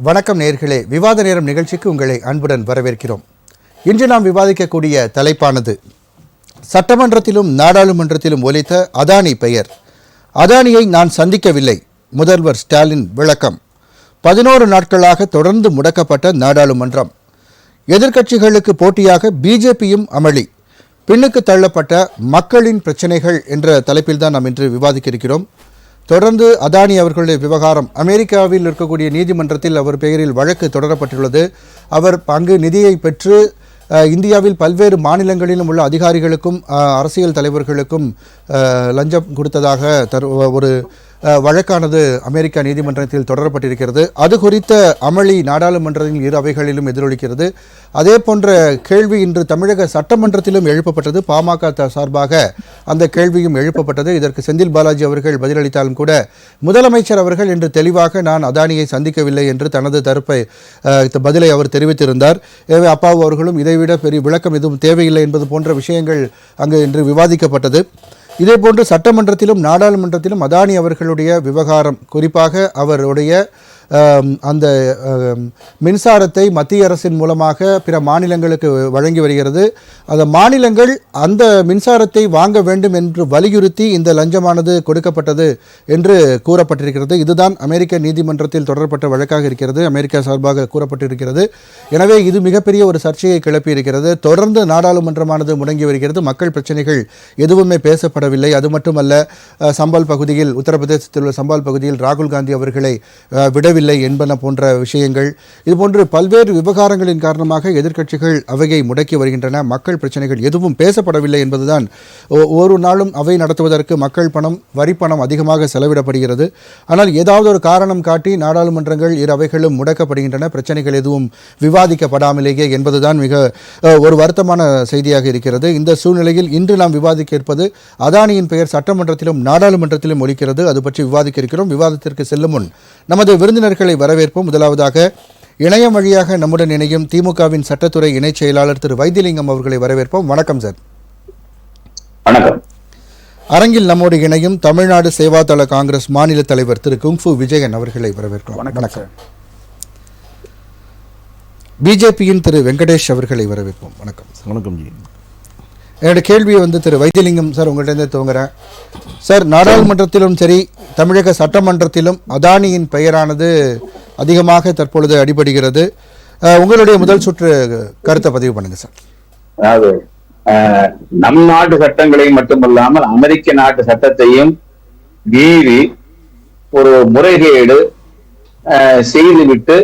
வணக்கம் நேயர்களே, விவாத நேரம் நிகழ்ச்சிக்கு உங்களை அன்புடன் வரவேற்கிறோம். இன்று நாம் விவாதிக்கக்கூடிய தலைப்பானது சட்டமன்றத்திலும் நாடாளுமன்றத்திலும் ஒலித்த அதானி பெயர். அதானியை நான் சந்திக்கவில்லை, முதல்வர் ஸ்டாலின் விளக்கம். 11 நாட்களாக தொடர்ந்து முடக்கப்பட்ட நாடாளுமன்றம். எதிர்க்கட்சிகளுக்கு போட்டியாக பிஜேபியும் அமளி. பின்னுக்கு தள்ளப்பட்ட மக்களின் பிரச்சனைகள் என்ற தலைப்பில் தான் நாம் இன்று விவாதிக்க இருக்கிறோம். தொடர்ந்து அதானி அவர்களுடைய விவகாரம் அமெரிக்காவில் இருக்கக்கூடிய நீதிமன்றத்தில் அவர் பெயரில் வழக்கு தொடரப்பட்டுள்ளது. அவர் அங்கு நிதியை பெற்று இந்தியாவில் பல்வேறு மாநிலங்களிலும் உள்ள அதிகாரிகளுக்கும் அரசியல் தலைவர்களுக்கும் லஞ்சம் கொடுத்ததாக ஒரு வழக்கானது அமெரிக்கா நீதிமன்றத்தில் தொடரப்பட்டிருக்கிறது. அது குறித்த அமளி நாடாளுமன்றத்தின் இரு அவைகளிலும் எதிரொலிக்கிறது. அதே போன்ற கேள்வி இன்று தமிழக சட்டமன்றத்திலும் எழுப்பப்பட்டது. பாமக சார்பாக அந்த கேள்வியும் எழுப்பப்பட்டது. இதற்கு செந்தில் பாலாஜி அவர்கள் பதிலளித்தாலும் கூட முதலமைச்சர் அவர்கள் இன்று தெளிவாக நான் அதானியை சந்திக்கவில்லை என்று தனது தரப்பை பதிலை அவர் தெரிவித்திருந்தார். எனவே அப்பாவு அவர்களும் இதைவிட பெரிய விளக்கம் எதுவும் தேவையில்லை என்பது போன்ற விஷயங்கள் அங்கு இன்று விவாதிக்கப்பட்டது. இதேபோன்று சட்டமன்றத்திலும் நாடாளுமன்றத்திலும் அதானி அவர்களுடைய விவகாரம், குறிப்பாக அவருடைய அந்த மின்சாரத்தை மத்திய அரசின் மூலமாக பிற மாநிலங்களுக்கு வழங்கி வருகிறது. அந்த மாநிலங்கள் அந்த மின்சாரத்தை வாங்க வேண்டும் என்று வலியுறுத்தி இந்த லஞ்சமானது கொடுக்கப்பட்டது என்று கூறப்பட்டிருக்கிறது. இதுதான் அமெரிக்க நீதிமன்றத்தில் தொடரப்பட்ட வழக்காக இருக்கிறது, அமெரிக்கா சார்பாக கூறப்பட்டிருக்கிறது. எனவே இது மிகப்பெரிய ஒரு சர்ச்சையை கிளப்பியிருக்கிறது. தொடர்ந்து நாடாளுமன்றமானது முடங்கி வருகிறது. மக்கள் பிரச்சனைகள் எதுவுமே பேசப்படவில்லை. அது மட்டுமல்ல, சம்பால் பகுதியில், உத்தரப்பிரதேசத்தில் உள்ள சம்பால் பகுதியில் ராகுல் காந்தி அவர்களை விடவில்லை என்பன போன்ற விஷயங்கள், இதுபோன்று பல்வேறு விவகாரங்களின் காரணமாக எதிர்க்கட்சிகள் அவையை முடக்கி வருகின்றன. மக்கள் பிரச்சனைகள் எதுவும் பேசப்படவில்லை என்பதுதான். ஒரு நாளும் அவை நடத்துவதற்கு மக்கள் பணம், வரிப்பணம் அதிகமாக செலவிடப்படுகிறது. ஆனால் ஏதாவது ஒரு காரணம் காட்டி நாடாளுமன்றங்கள் இரு அவைகளும் முடக்கப்படுகின்றன, பிரச்சனைகள் எதுவும் விவாதிக்கப்படாமலேயே என்பதுதான் மிக ஒரு வருத்தமான செய்தியாக இருக்கிறது. இந்த சூழ்நிலையில் இன்று நாம் விவாதிக்க இருப்பது அதானியின் பெயர் சட்டமன்றத்திலும் நாடாளுமன்றத்திலும் ஒலிக்கிறது. அது பற்றி விவாதிக்க இருக்கிறோம். விவாதத்திற்கு செல்லும் முன் நமது விருந்தினர்களை வரவேற்போம். முதலாவதாக இணையம் வழியாக நம்முடன் இணையும் திமுகவின் சட்டத்துறை இணைச் செயலாளர் திரு வைத்திலிங்கம் அவர்களை வரவேற்போம். வணக்கம் சார். வணக்கம். அரங்கில் நம்மோடு இணையும் தமிழ்நாடு சேவாதள காங்கிரஸ் மாநில தலைவர் திரு குங்ஃபு விஜயன் அவர்களை வரவேற்கிறோம். வணக்கம். பிஜேபியின் திரு வெங்கடேஷ் அவர்களை வரவேற்போம். வணக்கம். வணக்கம் ஜி. என்னோட கேள்வியை திரு வைத்திலிங்கம் சார் உங்கள்கிட்ட துவங்குறேன். சார், நாடாளுமன்றத்திலும் சரி தமிழக சட்டமன்றத்திலும் அதானியின் பெயரானது அதிகமாக தற்பொழுது அடிபடுகிறது. உங்களுடைய முதல் சுற்று கருத்தை பதிவு பண்ணுங்க சார். அதாவது நம் நாட்டு சட்டங்களை மட்டுமல்லாமல் அமெரிக்க நாட்டு சட்டத்தையும் மீறி ஒரு முறைகேடு செய்துவிட்டு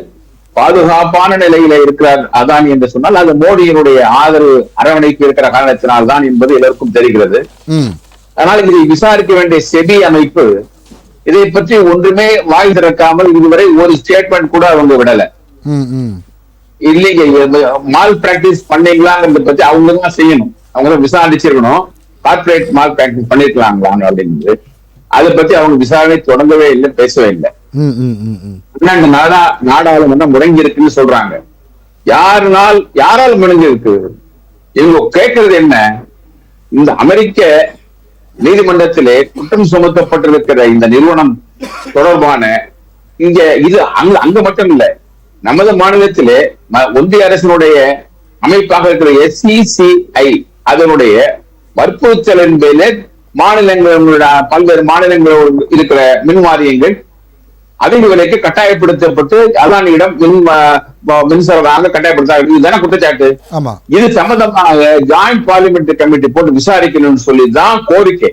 பாதுகாப்பான நிலையில இருக்கிறார் அதானி என்று சொன்னால் அது மோடியினுடைய ஆதரவு அரவணைப்பு இருக்கிற காரணத்தினால் தான் என்பது எல்லோருக்கும் தெரிகிறது. ஆனால் இதை விசாரிக்க வேண்டிய செபி அமைப்பு இதை பற்றி ஒன்றுமே வாய் திறக்காமல் இதுவரை ஒரு ஸ்டேட்மெண்ட் கூட அவங்க விடல. இல்லைங்க, மால் பிராக்டிஸ் பண்ணீங்களாங்கிறத பத்தி அவங்க தான் செய்யணும். அவங்க விசாரிச்சிருக்கணும். கார்பரேட் மால் பிராக்டிஸ் பண்ணிருக்கலாங்களா அப்படின்னு அதை பத்தி அவங்க விசாரணை தொடங்கவே இல்லை, பேசவே இல்லை. நாடாளுமன்றம் முடங்கி இருக்குன்னு சொல்றாங்க. யாரால் முடங்கி இருக்கு? இவங்க கேட்கறது என்ன? இந்த அமெரிக்க நீதிமன்றத்திலே குற்றம் சுமத்தப்பட்டிருக்கிற இந்த நிறுவனம் தொடர்பான இது அங்க மட்டும் இல்ல, நமது மாநிலத்திலே ஒன்றிய அரசினுடைய அமைப்பாக இருக்கிற SECI அதனுடைய வற்புறுத்தலின் பேரிலே மாநிலங்களோட பல்வேறு மாநிலங்களோடு இருக்கிற மின் வாரியங்கள் அதிக விலைக்கு கட்டாயப்படுத்தப்பட்டு அதானியிடம் மின்சாரம் வாங்க கட்டாயப்படுத்தாங்க. இதுதானே குற்றச்சாட்டு. இது சம்பந்தமாக ஜாயிண்ட் பார்லிமெண்டரி கமிட்டி போட்டு விசாரிக்கணும்னு சொல்லிதான் கோரிக்கை.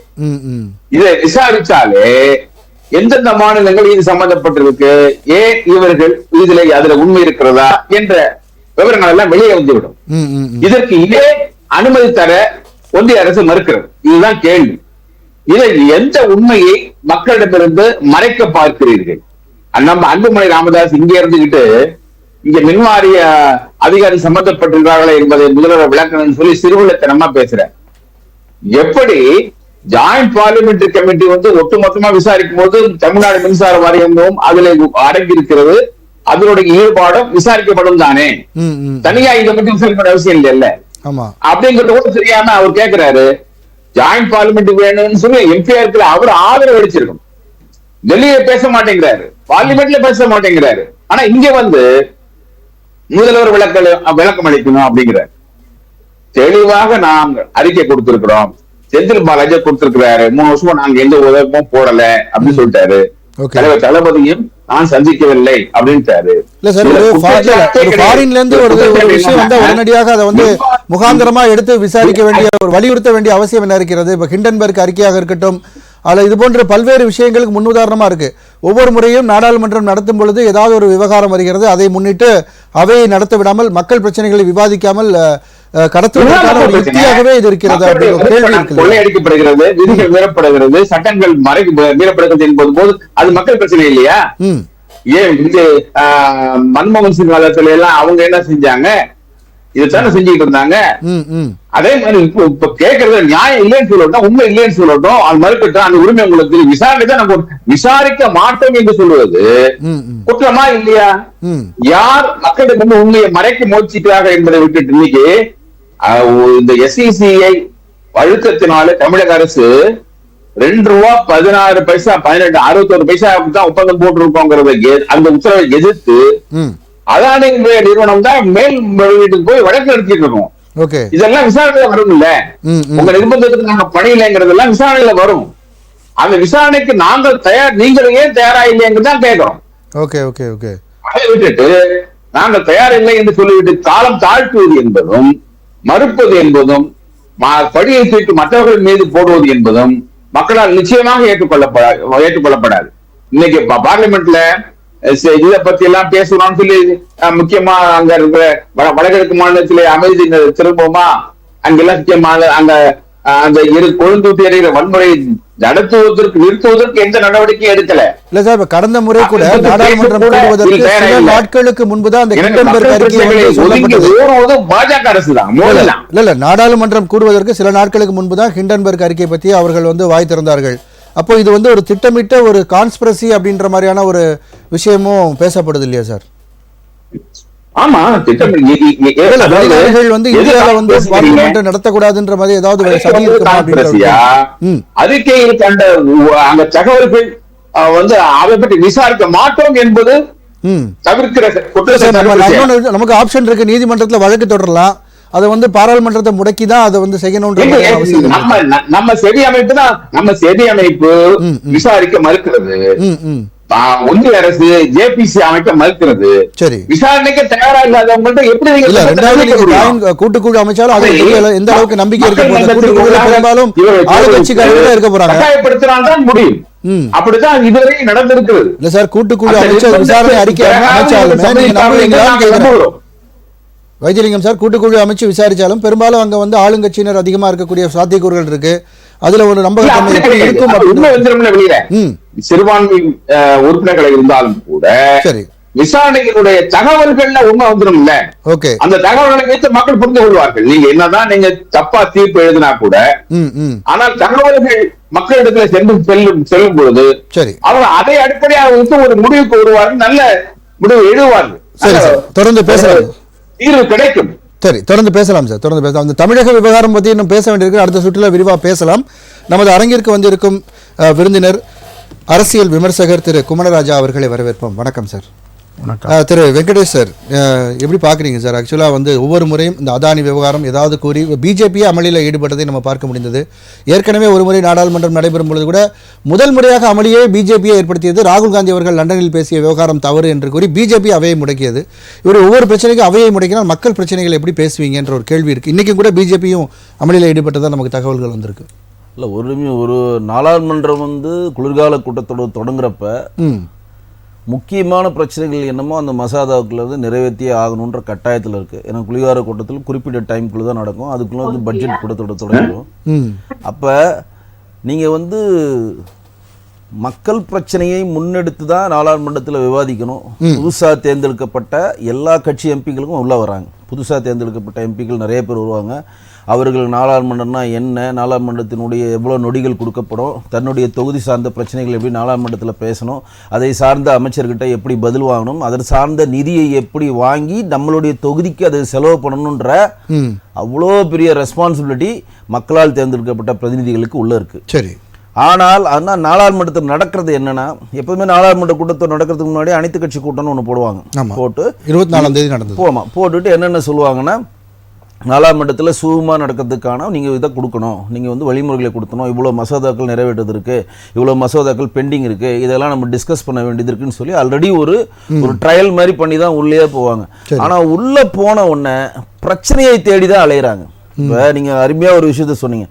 இதை விசாரிச்சாலே எந்தெந்த மாநிலங்கள் இது சம்பந்தப்பட்டிருக்கு, ஏன் இவர்கள் அதுல உண்மை இருக்கிறதா என்ற விவரங்கள் எல்லாம் வெளியே வந்துவிடும். இதற்கு இதே அனுமதி தர ஒன்றிய அரசு மறுக்கிறது. இதுதான் கேள்வி. இதை எந்த உண்மையை மக்களிடமிருந்து மறைக்க பார்க்கிறீர்கள்? நம்ம அன்புமணி ராமதாஸ் இங்க இருந்துகிட்டு இங்க மின்வாரிய அதிகாரி சம்பந்தப்பட்டிருக்கிறார்களே என்பதை முதல்வர் விளக்கணும்னு சொல்லி சிறுவிழத்தனமா பேசுற. எப்படி ஜாயிண்ட் பார்லிமெண்டரி கமிட்டி ஒட்டுமொத்தமா விசாரிக்கும் போது தமிழ்நாடு மின்சார வாரியமும் அதுல அடங்கி இருக்கிறது, அதனுடைய ஈடுபாடும் விசாரிக்கப்படும் தானே, தனியா இதை மட்டும் விசாரிக்க அவசியம் இல்ல அப்படிங்கறது கூட தெரியாம அவர் கேட்கிறாரு. ஜாயிண்ட் பார்லிமெண்ட் வேணும்னு சொல்லி எம்பியா இருக்கிற அவர் ஆதரவு அளிச்சிருக்கணும். டெல்லியில பேச மாட்டேங்கிறாரு, பார்லிமெண்ட்ல பேச மாட்டேங்கிறாரு. ஆனா இங்க வந்து முதல்வர் விளக்கம் அளிக்கணும் அப்படிங்கிற தெளிவாக நாங்க அறிக்கை கொடுத்திருக்கிறோம். செந்தில் பாலாஜி கொடுத்திருக்கிறாரு, 3 வருஷமா நாங்க எந்த உதவியும் போடல அப்படின்னு சொல்லிட்டாரு. தலைவர் தளபதியும் நான் சந்திக்கவில்லை அப்படின்ட்டாரு. இல்ல சார், ஃபாரின்ல இருந்து ஒரு விஷயம் வந்து உடனடியாக அதை வந்து முகாந்திரமா எடுத்து விசாரிக்க வேண்டிய ஒரு வலியுறுத்த வேண்டிய அவசியம் என்ன இருக்கிறது? இப்ப ஹிண்டன்பர்க் அறிக்கையாக இருக்கட்டும், அல்ல இது போன்ற பல்வேறு விஷயங்களுக்கு முன்னுதாரணமா இருக்கு. ஒவ்வொரு முறையும் நாடாளுமன்றம் நடத்தும் பொழுது ஏதாவது ஒரு விவகாரம் வருகிறது, அதை முன்னிட்டு அவையை நடத்த விடாமல் மக்கள் பிரச்சனைகளை விவாதிக்காமல் கடத்துவதற்கான ஒரு யுக்தியாகவே இது இருக்கிறது அப்படின்னு கேள்வி இருக்கு. கொள்ளையடிக்கப்படுகிறது, விதிகள் மீறப்படுகிறது, சட்டங்கள் மீறப்படுகிறது என்பது போது அது மக்கள் பிரச்சனை இல்லையா? ஏன் இந்த மன்மோகன் சிங் காலத்துல எல்லாம் அவங்க என்ன செஞ்சாங்க? இதுதானே செஞ்சுட்டு இருந்தாங்க. அதே மாதிரி இப்ப கேட்கறது நியாயம் இல்லைன்னு சொல்லட்டும், உண்மை இல்லைன்னு சொல்லட்டும், அது மறுக்கட்டும், அந்த உரிமை உங்களுக்கு விசாரணை தான் நம்ம விசாரிக்க மாட்டோம் என்று சொல்வது குற்றமா இல்லையா? யார் மக்களுக்கு வந்து உண்மையை மறைக்க முயற்சிக்கிறார்கள் என்பதை விட்டுட்டு இன்னைக்கு இந்த SECI அழுத்தத்தினால தமிழக அரசு ₹2.16 18 61 பைசாவுக்கு தான் ஒப்பந்தம் போட்டிருக்கோங்கிறத அந்த உத்தரவை எதிர்த்து அதானி நிறுவனம் தான் மேல் வீட்டுக்கு போய் வழக்கு நடத்திட்டு இருக்கோம். இதெல்லாம் விசாரணையில வரும் இல்ல, உங்க நிர்பந்தத்துக்கு நாங்க பணியில்லைங்கிறதெல்லாம் விசாரணையில வரும். அந்த விசாரணைக்கு நாங்கள் தயார், நீங்கள் ஏன் தயாரா இல்லையென்றுதான் கேட்கிறோம். அதை விட்டுட்டு நாங்கள் தயார் இல்லை என்று சொல்லிவிட்டு காலம் தாழ்த்துவது என்பதும் மறுப்பது என்பதும் படியை தூக்கி மற்றவர்கள் மீது போடுவது என்பதும் மக்களால் நிச்சயமாக ஏற்றுக்கொள்ளப்படாது. இன்னைக்கு பார்லிமெண்ட்ல இதை பத்தி எல்லாம் பேசணும்னு சொல்லி முக்கியமா அங்க இருக்கிற வடகிழக்கு மாநிலத்திலே அமைதி திரும்புமா, அங்கெல்லாம் முக்கியமான அங்க அந்த கொழுந்தூட்டி எறிகிற வன்முறை நிறுத்துவதற்கு எந்த நடவடிக்கையும் எடுக்கல. இல்ல சார், கடந்த முறை கூட நாடாளுமன்றம் கூடுவதற்கு சில நாட்களுக்கு முன்புதான் அந்த ஹிண்டன்பர்க் அறிக்கை பாஜக அரசு தான். இல்ல நாடாளுமன்றம் கூடுவதற்கு சில நாட்களுக்கு முன்புதான் ஹிண்டன்பர்க் அறிக்கை பத்தி அவர்கள் வந்து வாய் திறந்தார்கள். அப்போ இது வந்து ஒரு திட்டமிட்ட ஒரு கான்ஸ்பிரசி அப்படின்ற மாதிரியான ஒரு விஷயமும் பேசப்படுது இல்லையா சார்? ஆமா, வந்து இந்தியாவில வந்து பார்லிமெண்ட் நடத்தக்கூடாதுன்ற மாதிரி ஏதாவது சதி இருக்குமா? அறிக்கையில் கண்ட அந்த தகவல்கள் வந்து அதை பற்றி விசாரிக்க மாட்டோம் என்பது தவிர்க்கிற நமக்கு ஆப்ஷன் இருக்கு. நீதிமன்றத்துல வழக்கு தொடரலாம், அதை வந்து பாராளுமன்றத்தை முடக்கிதான் அதை வந்து செய்யணும்ன்ற நம்ம செவி அமைப்பு தான், நம்ம செவி அமைப்பு விசாரிக்க மறுக்கிறது. ஒன்றிய அரசு JPC அமைக்க மறுக்கிறது. சரி, விசாரணைக்கு தயாரா இல்லாதவங்கள்ட்ட எப்படி கூட்டுக்குழு அமைச்சாலும் அது எந்த அளவுக்கு நம்பிக்கை பெரும்பாலும் ஆளுங்கட்சிக்காரர்களே இருக்க போறாங்க, கட்டாயப்படுத்தினால்தான் முடியும். அப்படித்தான் இதுவரை நடந்திருக்கிறது. இல்ல சார், கூட்டுக்குழு அமைச்சர் விசாரணை அறிக்கை அமைச்சாலும் வைத்தியலிங்கம் சார், கூட்டுக்குழு அமைச்சு விசாரிச்சாலும் பெரும்பாலும் அங்க வந்து ஆளுங்கட்சியினர் அதிகமா இருக்கக்கூடிய சாத்தியக்கூறுகள் இருக்கு. அதுல ஒரு நம்பகத்தன்மை எப்படி இருக்கும்? சிறுபான்மை உறுப்பினர்கள் இருந்தாலும் கூட விசாரணைகளுடைய தகவல்கள்ல உண்மை வந்துடும் இல்ல. அந்த தகவல்களை வைத்து மக்கள் புரிந்து கொள்வார்கள். நீங்க என்னதான் நீங்க தப்பா தீர்ப்பு எழுதினா கூட, ஆனால் தகவல்கள் மக்களிடத்துல செல்லும் பொழுது அவங்க அதை அடிப்படையாக வைத்து ஒரு முடிவுக்கு வருவார்கள், நல்ல முடிவு எழுதுவார்கள், தொடர்ந்து பேசலாம், தீர்வு கிடைக்கும். சரி, தொடர்ந்து பேசலாம் சார், தொடர்ந்து பேசலாம். அந்த தமிழக விவகாரம் பற்றி இன்னும் பேச வேண்டியிருக்கு, அடுத்த சுற்றுலா விரிவாக பேசலாம். நமது அரங்கிற்கு வந்திருக்கும் விருந்தினர் அரசியல் விமர்சகர் திரு குமரராஜா அவர்களை வரவேற்போம். வணக்கம் சார். திரு வெங்கடேஷ் சார், எப்படி பார்க்குறீங்க சார்? ஆக்சுவலாக வந்து ஒவ்வொரு முறையும் இந்த அதானி விவகாரம் ஏதாவது கூறி பிஜேபியே அமளியில் ஈடுபட்டதை நம்ம பார்க்க முடிந்தது. ஏற்கனவே ஒரு முறை நாடாளுமன்றம் நடைபெறும் பொழுது கூட முதல் முறையாக அமளியை பிஜேபியை ஏற்படுத்தியது. ராகுல் காந்தி அவர்கள் லண்டனில் பேசிய விவகாரம் தவறு என்று கூறி பிஜேபி அவையை முடக்கியது. இவர் ஒவ்வொரு பிரச்சனைக்கும் அவையை முடக்கினால் மக்கள் பிரச்சனைகளை எப்படி பேசுவீங்கன்ற ஒரு கேள்வி இருக்குது. இன்றைக்கும் கூட பிஜேபியும் அமளியில் ஈடுபட்டதாக நமக்கு தகவல்கள் வந்திருக்கு. இல்லை, ஒரு நாடாளுமன்றம் வந்து குளிர்கால கூட்டத்தோடு தொடங்குறப்ப முக்கியமான பிரச்சனைகள் என்னமோ அந்த மசோதாவுக்குள்ள வந்து நிறைவேற்றியே ஆகணுன்ற கட்டாயத்தில் இருக்குது. ஏன்னா குளிர்கால கூட்டத்தில் குறிப்பிட்ட டைமுக்குள்ளே தான் நடக்கும், அதுக்குள்ளே வந்து பட்ஜெட் கூட்டத்தோட தொடங்கும். அப்போ நீங்கள் வந்து மக்கள் பிரச்சனையை முன்னெடுத்து தான் நாடாளுமன்றத்தில் விவாதிக்கணும். புதுசாக தேர்ந்தெடுக்கப்பட்ட எல்லா கட்சி எம்பிக்களுக்கும் உள்ளே வராங்க. புதுசாக தேர்ந்தெடுக்கப்பட்ட எம்பிக்கள் நிறைய பேர் வருவாங்க. அவர்கள் நாடாளுமன்றம்னா என்ன, நாடாளுமன்றத்தினுடைய எவ்வளோ நொடிகள் கொடுக்கப்படும், தன்னுடைய தொகுதி சார்ந்த பிரச்சனைகள் எப்படி நாடாளுமன்றத்தில் பேசணும், அதை சார்ந்த அமைச்சர்கிட்ட எப்படி பதில் வாங்கணும், அதை சார்ந்த நிதியை எப்படி வாங்கி நம்மளுடைய தொகுதிக்கு அதை செலவு பண்ணணுன்ற அவ்வளோ பெரிய ரெஸ்பான்சிபிலிட்டி மக்களால் தேர்ந்தெடுக்கப்பட்ட பிரதிநிதிகளுக்கு உள்ளே இருக்குது. சரி, ஆனால் நாடாளுமன்றத்தில் நடக்கிறது என்னன்னா, எப்பவுமே நாடாளுமன்ற கூட்டத்தொடர் நடக்கிறதுக்கு முன்னாடி அனைத்து கட்சி கூட்டம்னு ஒன்று போடுவாங்க. போட்டு 24ஆம் தேதி நடந்தது. போட்டுட்டு என்னென்ன சொல்லுவாங்கன்னா, நாடாளுமன்றத்தில் சுகமாக நடக்கிறதுக்கான நீங்கள் இதை கொடுக்கணும், நீங்கள் வந்து வழிமுறைகளை கொடுக்கணும், இவ்வளோ மசோதாக்கள் நிறைவேற்றது இருக்குது, இவ்வளோ மசோதாக்கள் பெண்டிங் இருக்குது, இதெல்லாம் நம்ம டிஸ்கஸ் பண்ண வேண்டியது இருக்குன்னு சொல்லி ஆல்ரெடி ஒரு ட்ரையல் மாதிரி பண்ணி தான் உள்ளே போவாங்க. ஆனால் உள்ளே போன உடனே பிரச்சனையை தேடி தான் அலையிறாங்க. இப்போ நீங்கள் அருமையாக ஒரு விஷயத்த சொன்னீங்க.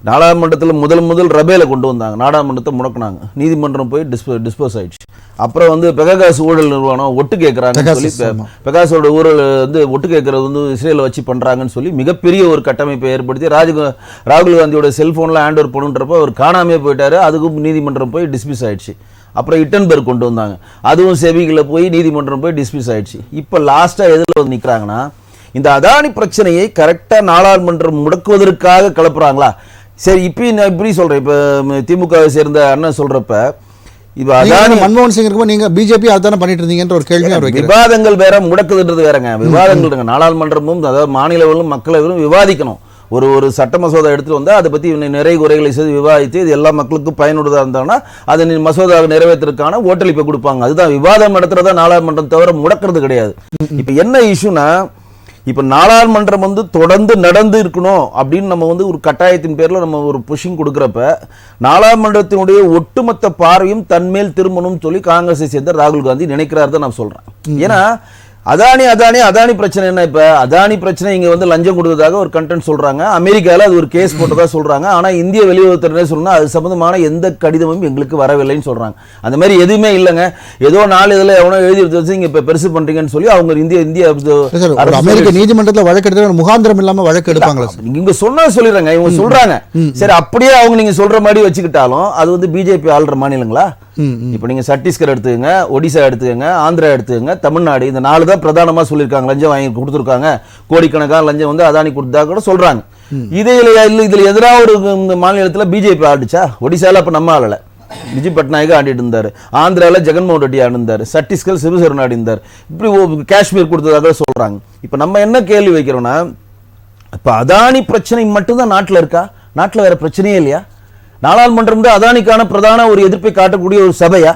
நாடாளுமன்றத்தில் முதல் ரபேல கொண்டு வந்தாங்க, நாடாளுமன்றத்தை முடக்கினாங்க, நீதிமன்றம் போய் டிஸ்போஸ் ஆயிடுச்சு. அப்புறம் வந்து பெகாசஸ் ஊழல் நிறுவனம் ஒட்டு கேட்குறாங்கன்னு சொல்லி, பெகாசோட ஊழல் வந்து ஒட்டு கேட்கறது வந்து இஸ்ரேலை வச்சு பண்ணுறாங்கன்னு சொல்லி மிகப்பெரிய ஒரு கட்டமைப்பை ஏற்படுத்தி ராகுல் காந்தியோட செல்ஃபோனில் ஹேண்ட் ஓவர் பண்ணுன்றப்போ அவர் காணாமே போயிட்டாரு. அதுக்கும் நீதிமன்றம் போய் டிஸ்மிஸ் ஆயிடுச்சு. அப்புறம் இட்டன்பர்க் கொண்டு வந்தாங்க, அதுவும் செபிகளில் போய் நீதிமன்றம் போய் டிஸ்மிஸ் ஆயிடுச்சு. இப்போ லாஸ்ட்டாக எதில் வந்து நிற்கிறாங்கன்னா, இந்த அதானி பிரச்சனையை கரெக்டாக நாடாளுமன்றம் முடக்குவதற்காக கிளப்புறாங்களா? சரி, இப்பயும் நான் இப்படி சொல்றேன். இப்ப திமுகவை சேர்ந்த அண்ணன் சொல்றப்ப, இப்ப அதானி மன்மோகன் சிங் இருக்கும், நீங்க பிஜேபி அதானே பண்ணிட்டு இருந்தீங்கன்ற ஒரு கேள்வி. விவாதங்கள் வேற, முடக்குதுன்றது வேறங்க. விவாதங்கள் நாடாளுமன்றமும் அதாவது மாநிலங்களும் மக்களவையும் விவாதிக்கணும். ஒரு சட்ட மசோதா எடுத்துட்டு வந்தா அதை பத்தி நிறை குறைகளை செய்து விவாதித்து இது எல்லா மக்களுக்கும் பயனுள்ளதா இருந்தாங்கன்னா அதை மசோதாவை நிறைவேற்றுறதுக்கான ஓட்டளிப்பை கொடுப்பாங்க. அதுதான் விவாதம் நடத்துறதா நாடாளுமன்றம், தவிர முடக்கிறது கிடையாது. இப்ப என்ன இஷ்யூனா, இப்போ நாடாளுமன்றம் வந்து தொடர்ந்து நடந்து இருக்கணும் அப்படின்னு நம்ம வந்து ஒரு கட்டாயத்தின் பேரில் நம்ம ஒரு புஷிங் கொடுக்குறப்ப, நாடாளுமன்றத்தினுடைய ஒட்டுமொத்த பார்வையும் தன்மேல் திரும்பணும்னு சொல்லி காங்கிரஸை சேர்ந்த ராகுல் காந்தி நினைக்கிறார் தான் நான் சொல்கிறேன். ஏன்னா அதானி பிரச்சனை என்ன? இப்போ அதானி பிரச்சனை இங்கே வந்து லஞ்சம் கொடுத்ததாக ஒரு கண்டென்ட் சொல்கிறாங்க, அமெரிக்காவில் அது ஒரு கேஸ் போட்டதாக சொல்கிறாங்க. ஆனால் இந்திய வெளியுறவுத்துறை சொல்லணும்னா அது சம்பந்தமான எந்த கடிதமும் எங்களுக்கு வரவில்லைன்னு சொல்கிறாங்க. அந்த மாதிரி எதுவுமே இல்லைங்க, ஏதோ 4 இதில் எவனோ எழுதி வச்சு இங்கே இப்போ பெருசு பண்ணுறீங்கன்னு சொல்லி அவங்க இந்திய அமெரிக்க நீதிமன்றத்தில் வழக்கு எடுத்து முகாந்திரம் இல்லாமல் வழக்கு எடுப்பாங்களா? இங்கே சொன்னால் சொல்லிடுறாங்க, இவங்க சொல்கிறாங்க. சரி, அப்படியே அவங்க நீங்கள் சொல்கிற மாதிரி வச்சுக்கிட்டாலும் அது வந்து பிஜேபி ஆள்ற மாநிலங்களா? இப்போ நீங்க சத்தீஸ்கர் எடுத்துக்கங்க, ஒடிசா எடுத்துக்கங்க, ஆந்திரா எடுத்துக்கங்க, தமிழ்நாடு, இந்த 4 தான் பிரதானமா சொல்லியிருக்காங்க. லஞ்சம் வாங்கி கொடுத்துருக்காங்க, கோடிக்கணக்கான லஞ்சம் வந்து அதானி கொடுத்தா கூட சொல்றாங்க. இதுல எதிராக ஒரு மாநிலத்தில் பிஜேபி ஆடிச்சா? ஒடிசால அப்ப நம்ம ஆளல, விஜய் பட்நாயக் ஆண்டிட்டு இருந்தாரு, ஆந்திராவில் ஜெகன்மோகன் ரெட்டி ஆண்டிருந்தாரு, சத்தீஸ்கர் சிவசேனா ஆடிந்தார், இப்படி காஷ்மீர் கொடுத்ததாக சொல்றாங்க. இப்ப நம்ம என்ன கேள்வி வைக்கிறோம்னா, இப்ப அதானி பிரச்சனை மட்டும்தான் நாட்டில் இருக்கா? நாட்டில் வேற பிரச்சனையே இல்லையா? நாடாளுமன்றம் அதானிக்கான பிரதான ஒரு எதிர்ப்பை காட்டக்கூடிய ஒரு சபையா?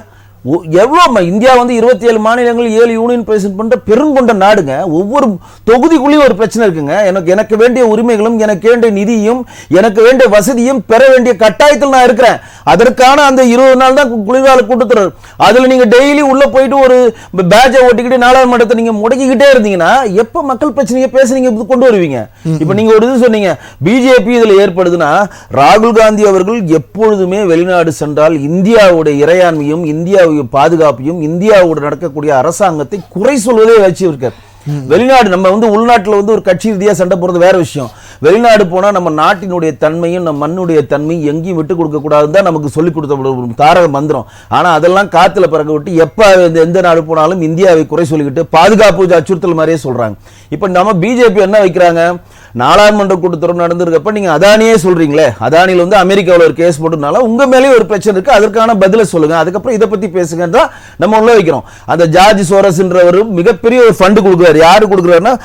எவ்வளோ இந்தியா வந்து 27 மாநிலங்கள் 7 யூனியன் பிரசிடென்ட் பண்ற பெருங்கொண்ட நாடுங்க. ஒவ்வொரு தொகுதிக்குள்ளேயும் ஒரு பிரச்சனை இருக்குங்க. எனக்கு வேண்டிய உரிமைகளும் எனக்கு வேண்டிய நிதியும் எனக்கு வேண்டிய வசதியும் பெற வேண்டிய கட்டாயத்தில் நான் இருக்கிறேன். அதற்கான அந்த 20 நாள் தான் குளிர்கால கூட்டத்தொடர். அதுல நீங்க டெய்லி உள்ள போயிட்டு ஒரு பேட்சை ஓட்டிக்கிட்டு நாடாளுமன்றத்தை நீங்க முடக்கிக்கிட்டே இருந்தீங்கன்னா எப்ப மக்கள் பிரச்சனையை பேசுறீங்க கொண்டு வருவீங்க? இப்ப நீங்க ஒரு இது சொன்னீங்க, பிஜேபி இதுல ஏற்படுதுன்னா, ராகுல் காந்தி அவர்கள் எப்பொழுதுமே வெளிநாடு சென்றால் இந்தியாவுடைய இறையாண்மையும் இந்தியா பாதுகாப்பையும் இந்தியாவோடு நடக்கக்கூடிய அரசாங்கத்தை குறை சொல்வதே வச்சு இருக்கார். வெளிநாடு நம்ம வந்து உள்நாட்டில் வந்து ஒரு கட்சி ரீதியாக சண்டை போறது வேற விஷயம். வெளிநாடு போனா நம்ம நாட்டினுடைய தன்மையும் நம்ம மண்ணுடைய தன்மையும் எங்கேயும் விட்டு கொடுக்க கூடாதுன்னு தான் நமக்கு சொல்லிக் கொடுத்த தாரக மந்திரம். ஆனா அதெல்லாம் காத்துல பறக்க விட்டு எப்ப எந்த நாடு போனாலும் இந்தியாவை குறை சொல்லிக்கிட்டு பாதுகாப்பு அச்சுறுத்தல் மாதிரியே சொல்றாங்க. இப்ப நம்ம பிஜேபி என்ன வைக்கிறாங்க, நாடாளுமன்ற கூட்டத்தொடர் நடந்திருக்கப்ப நீங்க அதானியே சொல்றீங்களே, அதானியில் வந்து அமெரிக்காவில் ஒரு கேஸ் போட்டதுனால உங்க மேலேயே ஒரு பிரச்சனை இருக்கு, அதற்கான பதில சொல்லுங்க, அதுக்கப்புறம் இதை பத்தி பேசுங்க தான் நம்ம உள்ள வைக்கிறோம். அந்த ஜார்ஜ் சோரஸ்ன்றவர் மிகப்பெரிய ஒரு ஃபண்டு கொடுக்குறாரு. யாரு கொடுக்குறாருன்னா,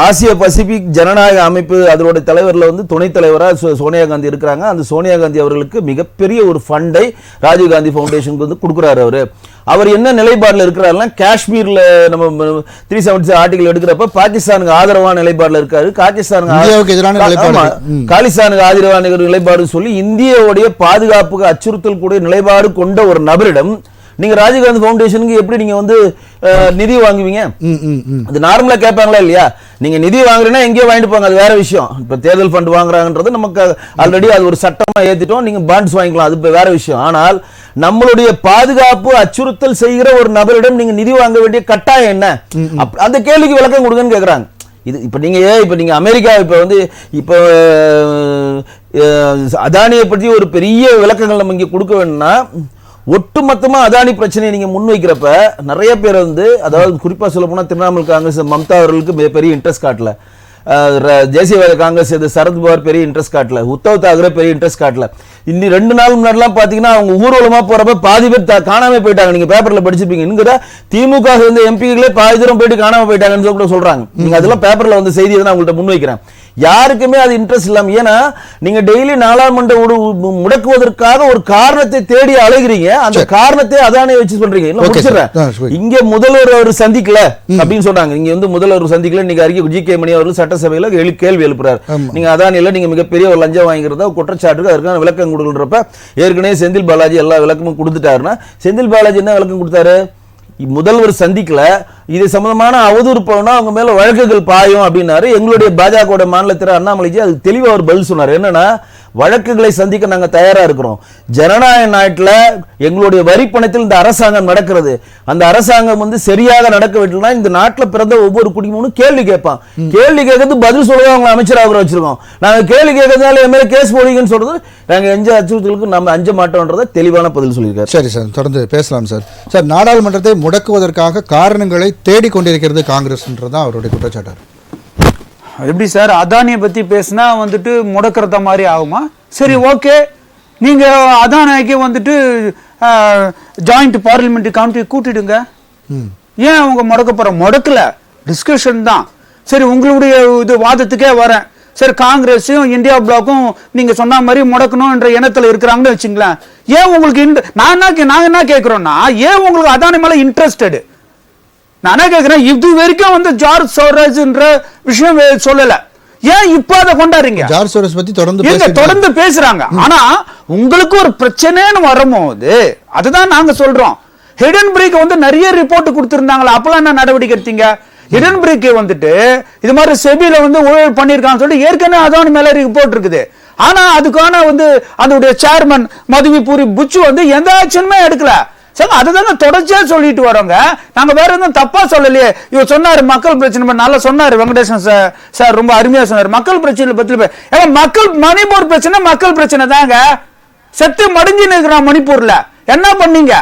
ஆசிய பசிபிக் ஜனநாயக அமைப்பு, அதோட தலைவர்ல வந்து துணைத் தலைவராக சோனியா காந்தி இருக்கிறாங்க. அந்த சோனியா காந்தி அவர்களுக்கு மிகப்பெரிய ஒரு ஃபண்டை ராஜீவ் காந்தி ஃபவுண்டேஷனுக்கு வந்து கொடுக்குறாரு. அவர் என்ன நிலைப்பாடுல இருக்கிறாருன்னா, காஷ்மீர்ல நம்ம 376 ஆர்டிகல் எடுக்கிறப்ப பாகிஸ்தானுக்கு ஆதரவான நிலைப்பாடுல இருக்காரு. காலிஸ்தானுக்கு ஆதரவான நிலைப்பாடு சொல்லி இந்தியாவுடைய பாதுகாப்புக்கு அச்சுறுத்தல் கூடிய நிலைப்பாடு கொண்ட ஒரு நபரிடம் நீங்க ராஜீவ்காந்தி ஃபவுண்டேஷனுக்கு எப்படி நீங்க வந்து நிதி வாங்குவீங்க? அது நார்மலா கேட்பாங்களா இல்லையா? நீங்க நிதி வாங்குறீங்கன்னா எங்கேயோ வாங்கிட்டு போங்க, அது வேற விஷயம். இப்ப தேர்தல் ஃபண்ட் வாங்குறாங்கன்றது நமக்கு ஆல்ரெடி அது ஒரு சட்டமா ஏத்திட்டோம், நீங்க பாண்ட்ஸ் வாங்கிக்கலாம், அது வேற விஷயம். ஆனால் நம்மளுடைய பாதுகாப்பு அச்சுறுத்தல் செய்கிற ஒரு நபரிடம் நீங்க நிதி வாங்க வேண்டிய கட்டாயம் என்ன? அந்த கேள்விக்கு விளக்கம் கொடுங்கன்னு கேக்குறாங்க. இது இப்ப நீங்க அமெரிக்கா இப்ப அதானியை பற்றி ஒரு பெரிய விளக்கங்கள் நம்ம இங்க கொடுக்க வேணும்னா, ஒட்டுமொத்தமா அதானி பிரச்சனையை நீங்க முன்வைக்கிறப்ப நிறைய பேர் வந்து, அதாவது குறிப்பா சொல்ல போனா திரிணாமுல் காங்கிரஸ் மம்தா அவர்களுக்கு பெரிய இன்ட்ரெஸ்ட் காட்டல, தேசியவாத காங்கிரஸ் சரத் பவார் பெரிய இன்ட்ரெஸ்ட் காட்டல, உத்தவ் தாக்கரே பெரிய இன்ட்ரெஸ்ட் காட்டல. இன்னும் 2 நாள் முன்னாடிலாம் பாத்தீங்கன்னா அவங்க ஊர்வலமா போறப்ப பாதி பேர் காணாம போயிட்டாங்க. நீங்க பேப்பர்ல படிச்சிருப்பீங்க, திமுக சேர்ந்த எம்பிகளே பாதி தூரம் போயிட்டு காணாம போயிட்டாங்கன்னு கூட சொல்றாங்க. நீங்க அதெல்லாம் பேப்பர்ல வந்து செய்தி நான் உங்கள்ட்ட முன்வைக்கிறேன். யாருக்குமே அது இன்ட்ரெஸ்ட் இல்லாம, ஏன்னா நீங்க டெய்லி நாடாளுமன்ற முடக்குவதற்காக ஒரு காரணத்தை தேடி அலைகிறீங்க. அந்த காரணத்தை அதானே வச்சு பண்றீங்க. இங்க முதல்வர் அவர் சந்திக்கல அப்படின்னு சொல்றாங்க. இங்க வந்து முதல்வர் சந்திக்கல. நீங்க அறிக்கை ஜி.கே. மணி அவர்கள் சட்டசபையில கேள்வி எழுப்புறாரு. நீங்க அதானில நீங்க மிகப்பெரிய ஒரு லஞ்சம் வாங்கிறதா குற்றச்சாட்டுக்கு அதற்கான விளக்கம் கொடுக்கறப்ப ஏற்கனவே செந்தில் பாலாஜி எல்லா விளக்கமும் கொடுத்துட்டாருன்னா, செந்தில் பாலாஜி என்ன விளக்கம் கொடுத்தாரு? முதல்வர் சந்திக்கல, இது சம்பந்தமான அவதூறு போனா அவங்க மேல வழக்குகள் பாயும் அப்படின்னாரு. எங்களுடைய பாஜக மாநில தலைவர் அண்ணாமலைஜி அது தெளிவா ஒரு பதில் சொன்னார். என்னன்னா, வழக்குகளை சந்திக்க நாங்க தயாரா இருக்கிறோம். ஜனநாயக நாட்டில் எங்களுடைய வரி பணத்தில் இந்த அரசாங்கம் நடக்கிறது. அந்த அரசாங்கம் வந்து சரியாக நடக்க விட்டுனா இந்த நாட்டில் பிறந்த ஒவ்வொரு குடிமகனும் கேள்வி கேட்பான். கேள்வி கேட்கறது பதில் சொல்றது அவங்க அமைச்சராக வச்சிருக்கோம். நாங்க கேள்வி கேட்கறதுனால என் மேல கேஸ் போடுவீங்கன்னு சொல்றது நாங்க எந்த அச்சுறுத்தலுக்கு நம்ம அஞ்ச மாட்டோம்ன்றத தெளிவான பதில் சொல்லியிருக்காரு. சரி சார், தொடர்ந்து பேசலாம் சார். சார், நாடாளுமன்றத்தை முடக்குவதற்காக காரணங்களை தேடிக்கொண்டிருக்கிறது காங்கிரஸ்ன்றதான் அவருடைய குற்றச்சாட்டு. எப்படி சார், அதானியை பத்தி பேசினா வந்துட்டு முடக்கிறத மாதிரி ஆகுமா? சரி, ஓகே, நீங்க அதானிக்கு வந்துட்டு ஜாயிண்ட் பார்லிமெண்ட் கமிட்டி கூட்டிடுங்க. ஏன் அவங்க முடக்க போற? முடக்கல, டிஸ்கஷன் தான். சரி, உங்களுடைய இது வாதத்துக்கே வரேன். சரி, காங்கிரஸும் இந்தியா பிளாக்கும் நீங்க சொன்ன மாதிரி முடக்கணும்ன்ற எண்ணத்துல இருக்கிறாங்கன்னு வச்சுங்களேன். ஏன் உங்களுக்கு நாங்க என்ன கேட்கிறோம்னா, ஏன் உங்களுக்கு அதானி மேல இன்ட்ரெஸ்டட்? நானே கேட்கிறேன், இது வரைக்கும் வந்து ஜார்ஜ் சோரஸ்ன்ற விஷயம் சொல்லல, ஏன் இப்ப அதை கொண்டாடுறீங்க? ஜார்ஜ் சோரஸ் பத்தி தொடர்ந்து பேசுறாங்க. ஆனா உங்களுக்கு ஒரு பிரச்சனைன்னு வரும்போது அதுதான் நாங்க சொல்றோம். ஹிடன்பர்க் வந்து நிறைய ரிப்போர்ட் கொடுத்திருந்தாங்களா, அப்பெல்லாம் என்ன நடவடிக்கை எடுத்தீங்க? ஹிடன்பர்க் வந்துட்டு இது மாதிரி செபில வந்து ஊழல் பண்ணிருக்கான்னு சொல்லிட்டு ஏற்கனவே அதானி மேல ரிப்போர்ட் இருக்குது. ஆனா அதுக்கான வந்து அதோடைய சேர்மன் மதுவி பூரி புச்சு வந்து எந்த ஆக்ஷனுமே எடுக்கல. அதுதாங்க தொடர்ச்சியா சொல்லிட்டு வரோங்க. நாங்க வேற எதுவும் தப்பா சொல்லலையே. இவர் சொன்னாரு மக்கள் பிரச்சனை, நல்லா சொன்னாரு வெங்கடேசன் சார், ரொம்ப அருமையா சொன்னாரு மக்கள் பிரச்சனை பத்தி. மக்கள் மணிப்பூர் பிரச்சனை மக்கள் பிரச்சனை தாங்க. செத்து மடிஞ்சு நிற்கிறான் மணிப்பூர்ல. என்ன பண்ணீங்க?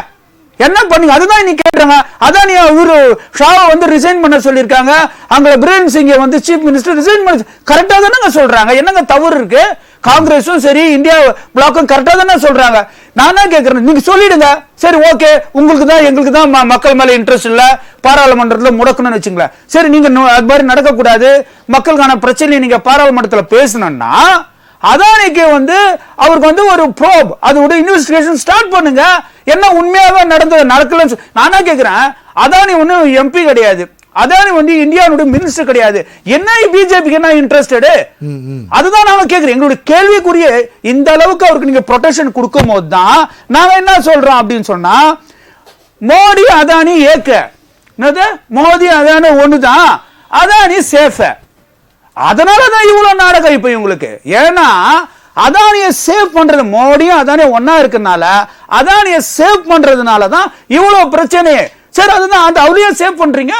அதுதான் நீ கேட்றாங்க. அதான் இவரு ஷாவை வந்து ரிசைன் பண்ண சொல்லியிருக்காங்க. அங்க பிரேன் சிங்கை வந்து சீஃப் மினிஸ்டர் ரிசைன் பண்ண கரெக்டா தானே சொல்றாங்க. என்னங்க தவறு இருக்கு? காங்கிரஸும் சரி இந்தியா பிளாக்கும் கரெக்டா தானே சொல்றாங்க. நான் தான் கேட்கிறேன், நீங்க சொல்லிடுங்க. சரி, ஓகே, உங்களுக்கு தான் எங்களுக்கு தான் மக்கள் மேல இன்ட்ரெஸ்ட் இல்ல, பாராளுமன்றத்தில் முடக்கணும்னு வச்சுங்களேன். சரி, நீங்க அது மாதிரி நடக்கக்கூடாது, மக்களுக்கான பிரச்சனையை நீங்க பாராளுமன்றத்தில் பேசணும்னா அதானிக்கு வந்து அவருக்கு வந்து ஒரு ப்ரோப், அதோட இன்வெஸ்டிகேஷன் ஸ்டார்ட் பண்ணுங்க. என்ன உண்மையாவே நடக்கலன்னு நானா கேட்கிறேன். அதானி ஒன்னும் எம்பி கிடையாது, அதானி வந்து இந்தியாவுடைய மினிஸ்டர் கிடையாது. என்ன பிஜேபிக்கு என்ன இன்ட்ரெஸ்டட்? அதுதான் நாங்க கேட்கிறோம். எங்களுடைய கேள்விக்குரிய இந்த அளவுக்கு அவருக்கு நீங்க ப்ரொடெக்ஷன் கொடுக்கும் போது தான் நாங்க என்ன சொல்றோம் அப்படின்னு சொன்னா, மோடி அதானி ஏக்க, மோடி அதானி ஒண்ணுதான், அதானி சேஃப். அதனாலதான் இவ்வளவு நாடகம் இப்ப இவங்களுக்கு. ஏன்னா அதானியை சேவ் பண்றது, மோடியும் அதானியும் ஒன்னா இருக்கனால அதானியை சேவ் பண்றதுனாலதான் இவ்வளவு பிரச்சனையே. சரி, அதுதான் அந்த அவளையே சேவ் பண்றீங்க,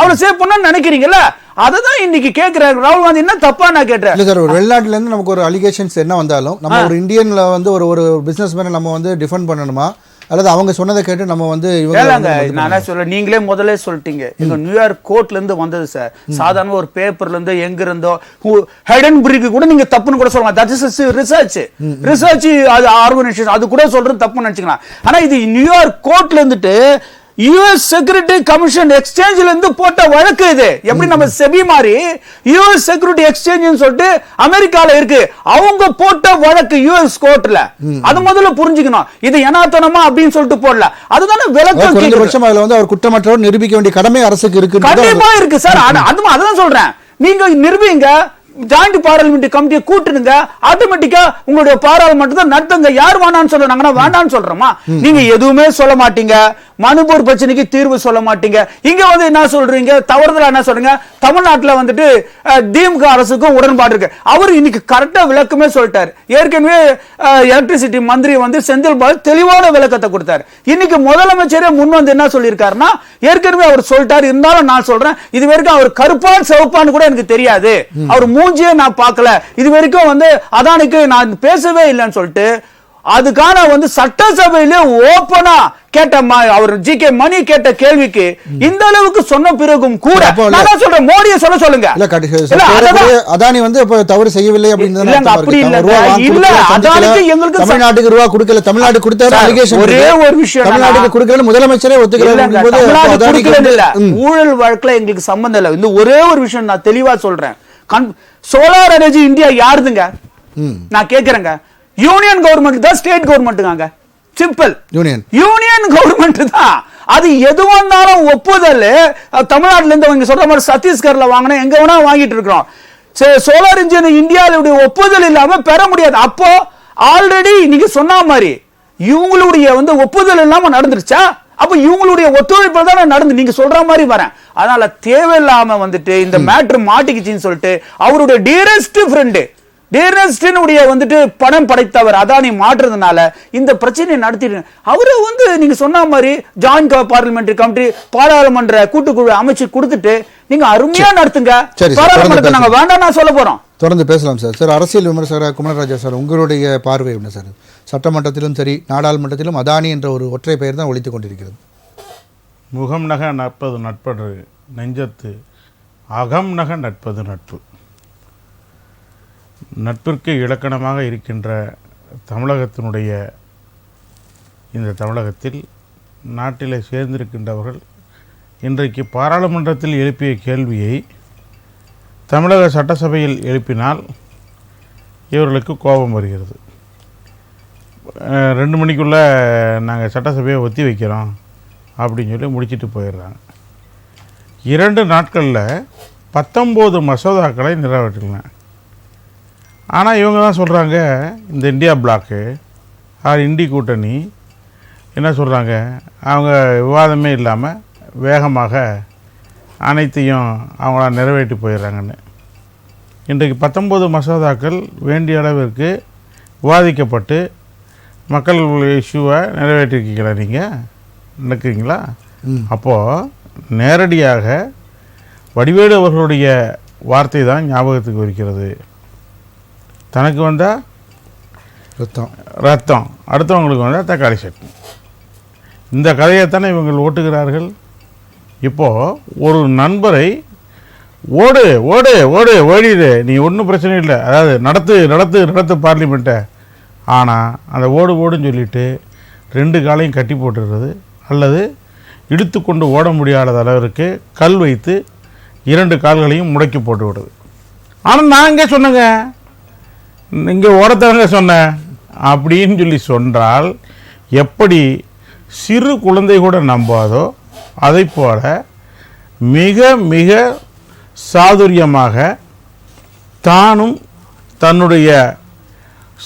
அவளை சேவ் பண்ண நினைக்கிறீங்கல்ல, அததான் இன்னைக்கு கேட்கிறாரு ராகுல் காந்தி. என்ன தப்பா நான் கேட்கிறேன். இல்ல சார், ஒரு வெளிநாட்டுல இருந்து நமக்கு ஒரு அலிகேஷன்ஸ் என்ன வந்தாலும் நம்ம ஒரு இந்தியன்ல வந்து ஒரு பிசினஸ் மேனை நம்ம வந்து டிஃபெண்ட் பண்ணணுமா, அல்லது அவங்க சொன்னதை கேட்டு நம்ம வந்து நானே சொல்ல, நீங்களே முதல்ல சொல்லிட்டீங்க. எங்க நியூயார்க் கோர்ட்ல இருந்து வந்தது சார். சாதாரண ஒரு பேப்பர்ல இருந்து எங்க இருந்தோ ஹிடன்பர்க் கூட நீங்க தப்புன்னு கூட சொல்லலாம். தட் இஸ் ரிசர்ச் அது ஆர்கனைசேஷன், அது கூட சொல்றது தப்புன்னு நினைச்சுக்கலாம். ஆனா இது நியூயார்க் கோர்ட்ல இருந்துட்டு யுஎஸ் செக்யூரிட்டி கமிஷன் எக்ஸ்சேஞ்சில இருந்து போட்ட வழக்கு இது. எப்படி நம்ம செபி மாதிரி யுஎஸ் செக்யூரிட்டி எக்ஸ்சேஞ்ச் சொல்லிட்டு அமெரிக்கால இருக்கு, அவங்க போட்ட வழக்கு யுஎஸ் கோர்ட்ல. அது முதல்ல புரிஞ்சுக்கணும். இது எனாத்தனமா அப்படின்னு சொல்லிட்டு போடல. அதுதானே விளக்கம். அதுல வந்து அவர் குற்றமற்றவர் நிரூபிக்க வேண்டிய கடமை அரசுக்கு இருக்கு. கண்டிப்பா இருக்கு சார். அதான் சொல்றேன், நீங்க நிரூபிங்க. ஜாயிண்ட் பார்லிமெண்ட் கமிட்டியை கூட்டுனுங்க, ஆட்டோமேட்டிக்கா உங்களுடைய பாராளுமன்றத்தை நடத்துங்க. யார் வேணான்னு சொல்றாங்க, வேண்டான்னு சொல்றோமா? நீங்க எதுவுமே சொல்ல மாட்டீங்க. மணிப்பூர் பிரச்சனைக்கு தீர்வு சொல்ல மாட்டீங்க. இங்க வந்து என்ன சொல்றீங்க, தவறுதலா என்ன சொல்றீங்க, தமிழ்நாட்டில் வந்துட்டு திமுக அரசுக்கும் உடன்பாடு இருக்கு. அவர் இன்னைக்கு கரெக்டா விளக்கமே சொல்லிட்டாரு. ஏற்கனவே எலக்ட்ரிசிட்டி மந்திரி வந்து செந்தில் பாலாஜி தெளிவான விளக்கத்தை கொடுத்தாரு. இன்னைக்கு முதலமைச்சரே முன் வந்து என்ன சொல்லியிருக்காருன்னா, ஏற்கனவே அவர் சொல்லிட்டாரு, இருந்தாலும் நான் சொல்றேன், இது வரைக்கும் அவர் கருப்பான் சிவப்பான்னு கூட எனக்கு தெரியாது, அவர் மூஞ்சியே நான் பார்க்கல, இது வரைக்கும் வந்து அதானிக்கு நான் பேசவே இல்லைன்னு சொல்லிட்டு அதுக்கான வந்து சட்டசபையிலே ஓபனா கேட்ட அவர் ஜி.கே. மணி கேட்ட கேள்விக்கு இந்த அளவுக்கு சொன்ன பிறகும் கூட நான் சொல்றேன், மோடியை சொல்ல சொல்லுங்க. அதானி வந்து தவறு செய்யவில்லை அப்படின்னு அப்படி இல்ல, அதானிக்கு எங்களுக்கு தமிழ்நாட்டுக்கு ரூபா கொடுக்கல, தமிழ்நாடு கொடுத்தாரு அலிகேஷன். ஒரே ஒரு விஷயம், தமிழ்நாட்டுக்கு கொடுக்கல, முதலமைச்சரே ஒத்துக்கல. ஊழல் வழக்குல எங்களுக்கு சம்பந்தம் இல்லை. இந்த ஒரே ஒரு விஷயம் நான் தெளிவா சொல்றேன், சோலார் எனர்ஜி இந்தியா யாருதுங்க? நான் கேக்குறேங்க, யூனியன் கவர்மெண்ட் தான், ஸ்டேட் கவர்மெண்ட்டுங்க. சிம்பிள், யூனியன் கவர்மெண்ட் தான். அது எது வந்தாலும் ஒப்புதல் தமிழ்நாட்டுல இருந்து அவங்க சொல்ற மாதிரி சத்தீஸ்கர்ல வாங்கினா எங்க வேணா வாங்கிட்டு இருக்கிறோம். சோலார் இன்ஜின் இந்தியாவுடைய ஒப்புதல் இல்லாம பெற முடியாது. அப்போ ஆல்ரெடி நீங்க சொன்ன மாதிரி இவங்களுடைய ஒப்புதல் இல்லாம நடந்துருச்சா? அப்ப இவங்களுடைய ஒத்துழைப்பு தான் நடந்து நீங்க சொல்ற மாதிரி வரேன். அதனால தேவையில்லாம இந்த மேட்ரு மாட்டிக்கிச்சின்னு சொல்லிட்டு அவருடைய டியரஸ்ட் ஃப்ரெண்டு பணம் படைத்தவர் அதானி மாற்றுறதுனால இந்த பிரச்சனையை நடத்திட்டு அவரு நீங்க சொன்ன மாதிரி ஜாயிண்ட் பார்லிமெண்டரி கமிட்டி பாராளுமன்ற கூட்டுக்குழு அமைச்சு கொடுத்துட்டு நீங்க அருமையா நடத்துங்க. பாராளுமன்றத்தை நாங்க வேண்டாம் நான் சொல்ல போறோம். தொடர்ந்து பேசலாம் சார். சார், அரசியல் விமர்சகர் குமரராஜா சார், உங்களுடைய பார்வை என்ன சார்? சட்டமன்றத்திலும் சரி நாடாளுமன்றத்திலும் அதானி என்ற ஒரு ஒற்றை பெயர் தான் ஒலித்துக் கொண்டிருக்கிறது. முகம் நக நட்பது நட்பது நெஞ்சத்து, அகம் நக நட்பது நட்பு. நட்பிற்கு இலக்கணமாக இருக்கின்ற தமிழகத்தினுடைய இந்த தமிழகத்தில் நாட்டிலே சேர்ந்திருக்கின்றவர்கள் இன்றைக்கு பாராளுமன்றத்தில் எழுப்பிய கேள்வியை தமிழக சட்டசபையில் எழுப்பினால் இவர்களுக்கு கோபம் வருகிறது. 2 மணிக்குள்ளே நாங்கள் சட்டசபையை ஒத்தி வைக்கிறோம் அப்படின்னு சொல்லி முடிச்சுட்டு போயிடுறாங்க. 2 நாட்களில் 19 மசோதாக்களை நிறைவேற்றலாம். ஆனால் இவங்க தான் சொல்கிறாங்க, இந்த இந்தியா பிளாக்கு இண்டி கூட்டணி என்ன சொல்கிறாங்க, அவங்க விவாதமே இல்லாமல் வேகமாக அனைத்தையும் அவங்கள நிறைவேற்றி போயிடுறாங்கன்னு. இன்றைக்கு 19 மசோதாக்கள் வேண்டிய அளவிற்கு விவாதிக்கப்பட்டு மக்கள் இஷ்யூவை நிறைவேற்றிருக்கீங்களா? நீங்கள் நடக்கிறீங்களா? அப்போது நேரடியாக வடிவேலு அவர்களுடைய வார்த்தை தான் ஞாபகத்துக்கு வருகிறது. தனக்கு வந்தால் ரத்தம், அடுத்தவங்களுக்கு வந்தால் தக்காளி சட்னி. இந்த கதையைத்தானே இவங்க ஓட்டுகிறார்கள். இப்போது ஒரு நண்பரை ஓடு ஓடு ஓடு ஓடிடு, நீ ஒன்றும் பிரச்சனை இல்லை, அதாவது நடத்து நடத்து நடத்து பார்லிமெண்ட்டை. ஆனால் அந்த ஓடு ஓடுன்னு சொல்லிவிட்டு 2 காலையும் கட்டி போட்டுடுறது, அல்லது இழுத்து கொண்டு ஓட முடியாத அளவிற்கு கல் வைத்து 2 கால்களையும் முடக்கி போட்டு விடுது. ஆனால் நான் இங்கே சொன்னேங்க, இங்கே ஓடத்தவங்க சொன்னேன் அப்படின்னு சொல்லி சொன்னால் எப்படி சிறு குழந்தை கூட நம்பாதோ அதை போல மிக மிக சாதுரியமாக தானும் தன்னுடைய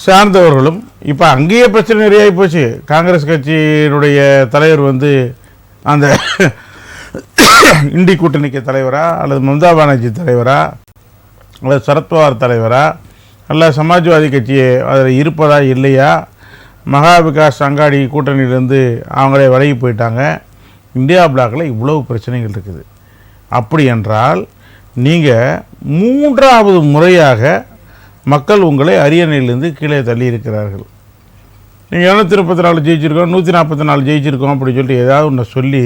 சார்ந்தவர்களும், இப்போ அங்கேயே பிரச்சனை நிறையாகி போச்சு. காங்கிரஸ் கட்சியினுடைய தலைவர் அந்த இண்டி கூட்டணிக்கு தலைவரா, அல்லது மம்தா பானர்ஜி தலைவரா, அல்லது சரத்பவார் தலைவரா, அல்ல சமாஜ்வாதி கட்சி அதில் இருப்பதா இல்லையா, மகா விகாஸ் அங்காடி கூட்டணியிலேருந்து அவங்களே விலகி போயிட்டாங்க. இந்தியா பிளாக்கில் இவ்வளவு பிரச்சனைகள் இருக்குது. அப்படி என்றால் நீங்கள் 3வது முறையாக மக்கள் உங்களை அரியணையிலிருந்து கீழே தள்ளி இருக்கிறார்கள். நீங்கள் 234 ஜெயிச்சிருக்கோம், 144 ஜெயிச்சிருக்கோம் அப்படின்னு சொல்லிட்டு ஏதாவது ஒன்று சொல்லி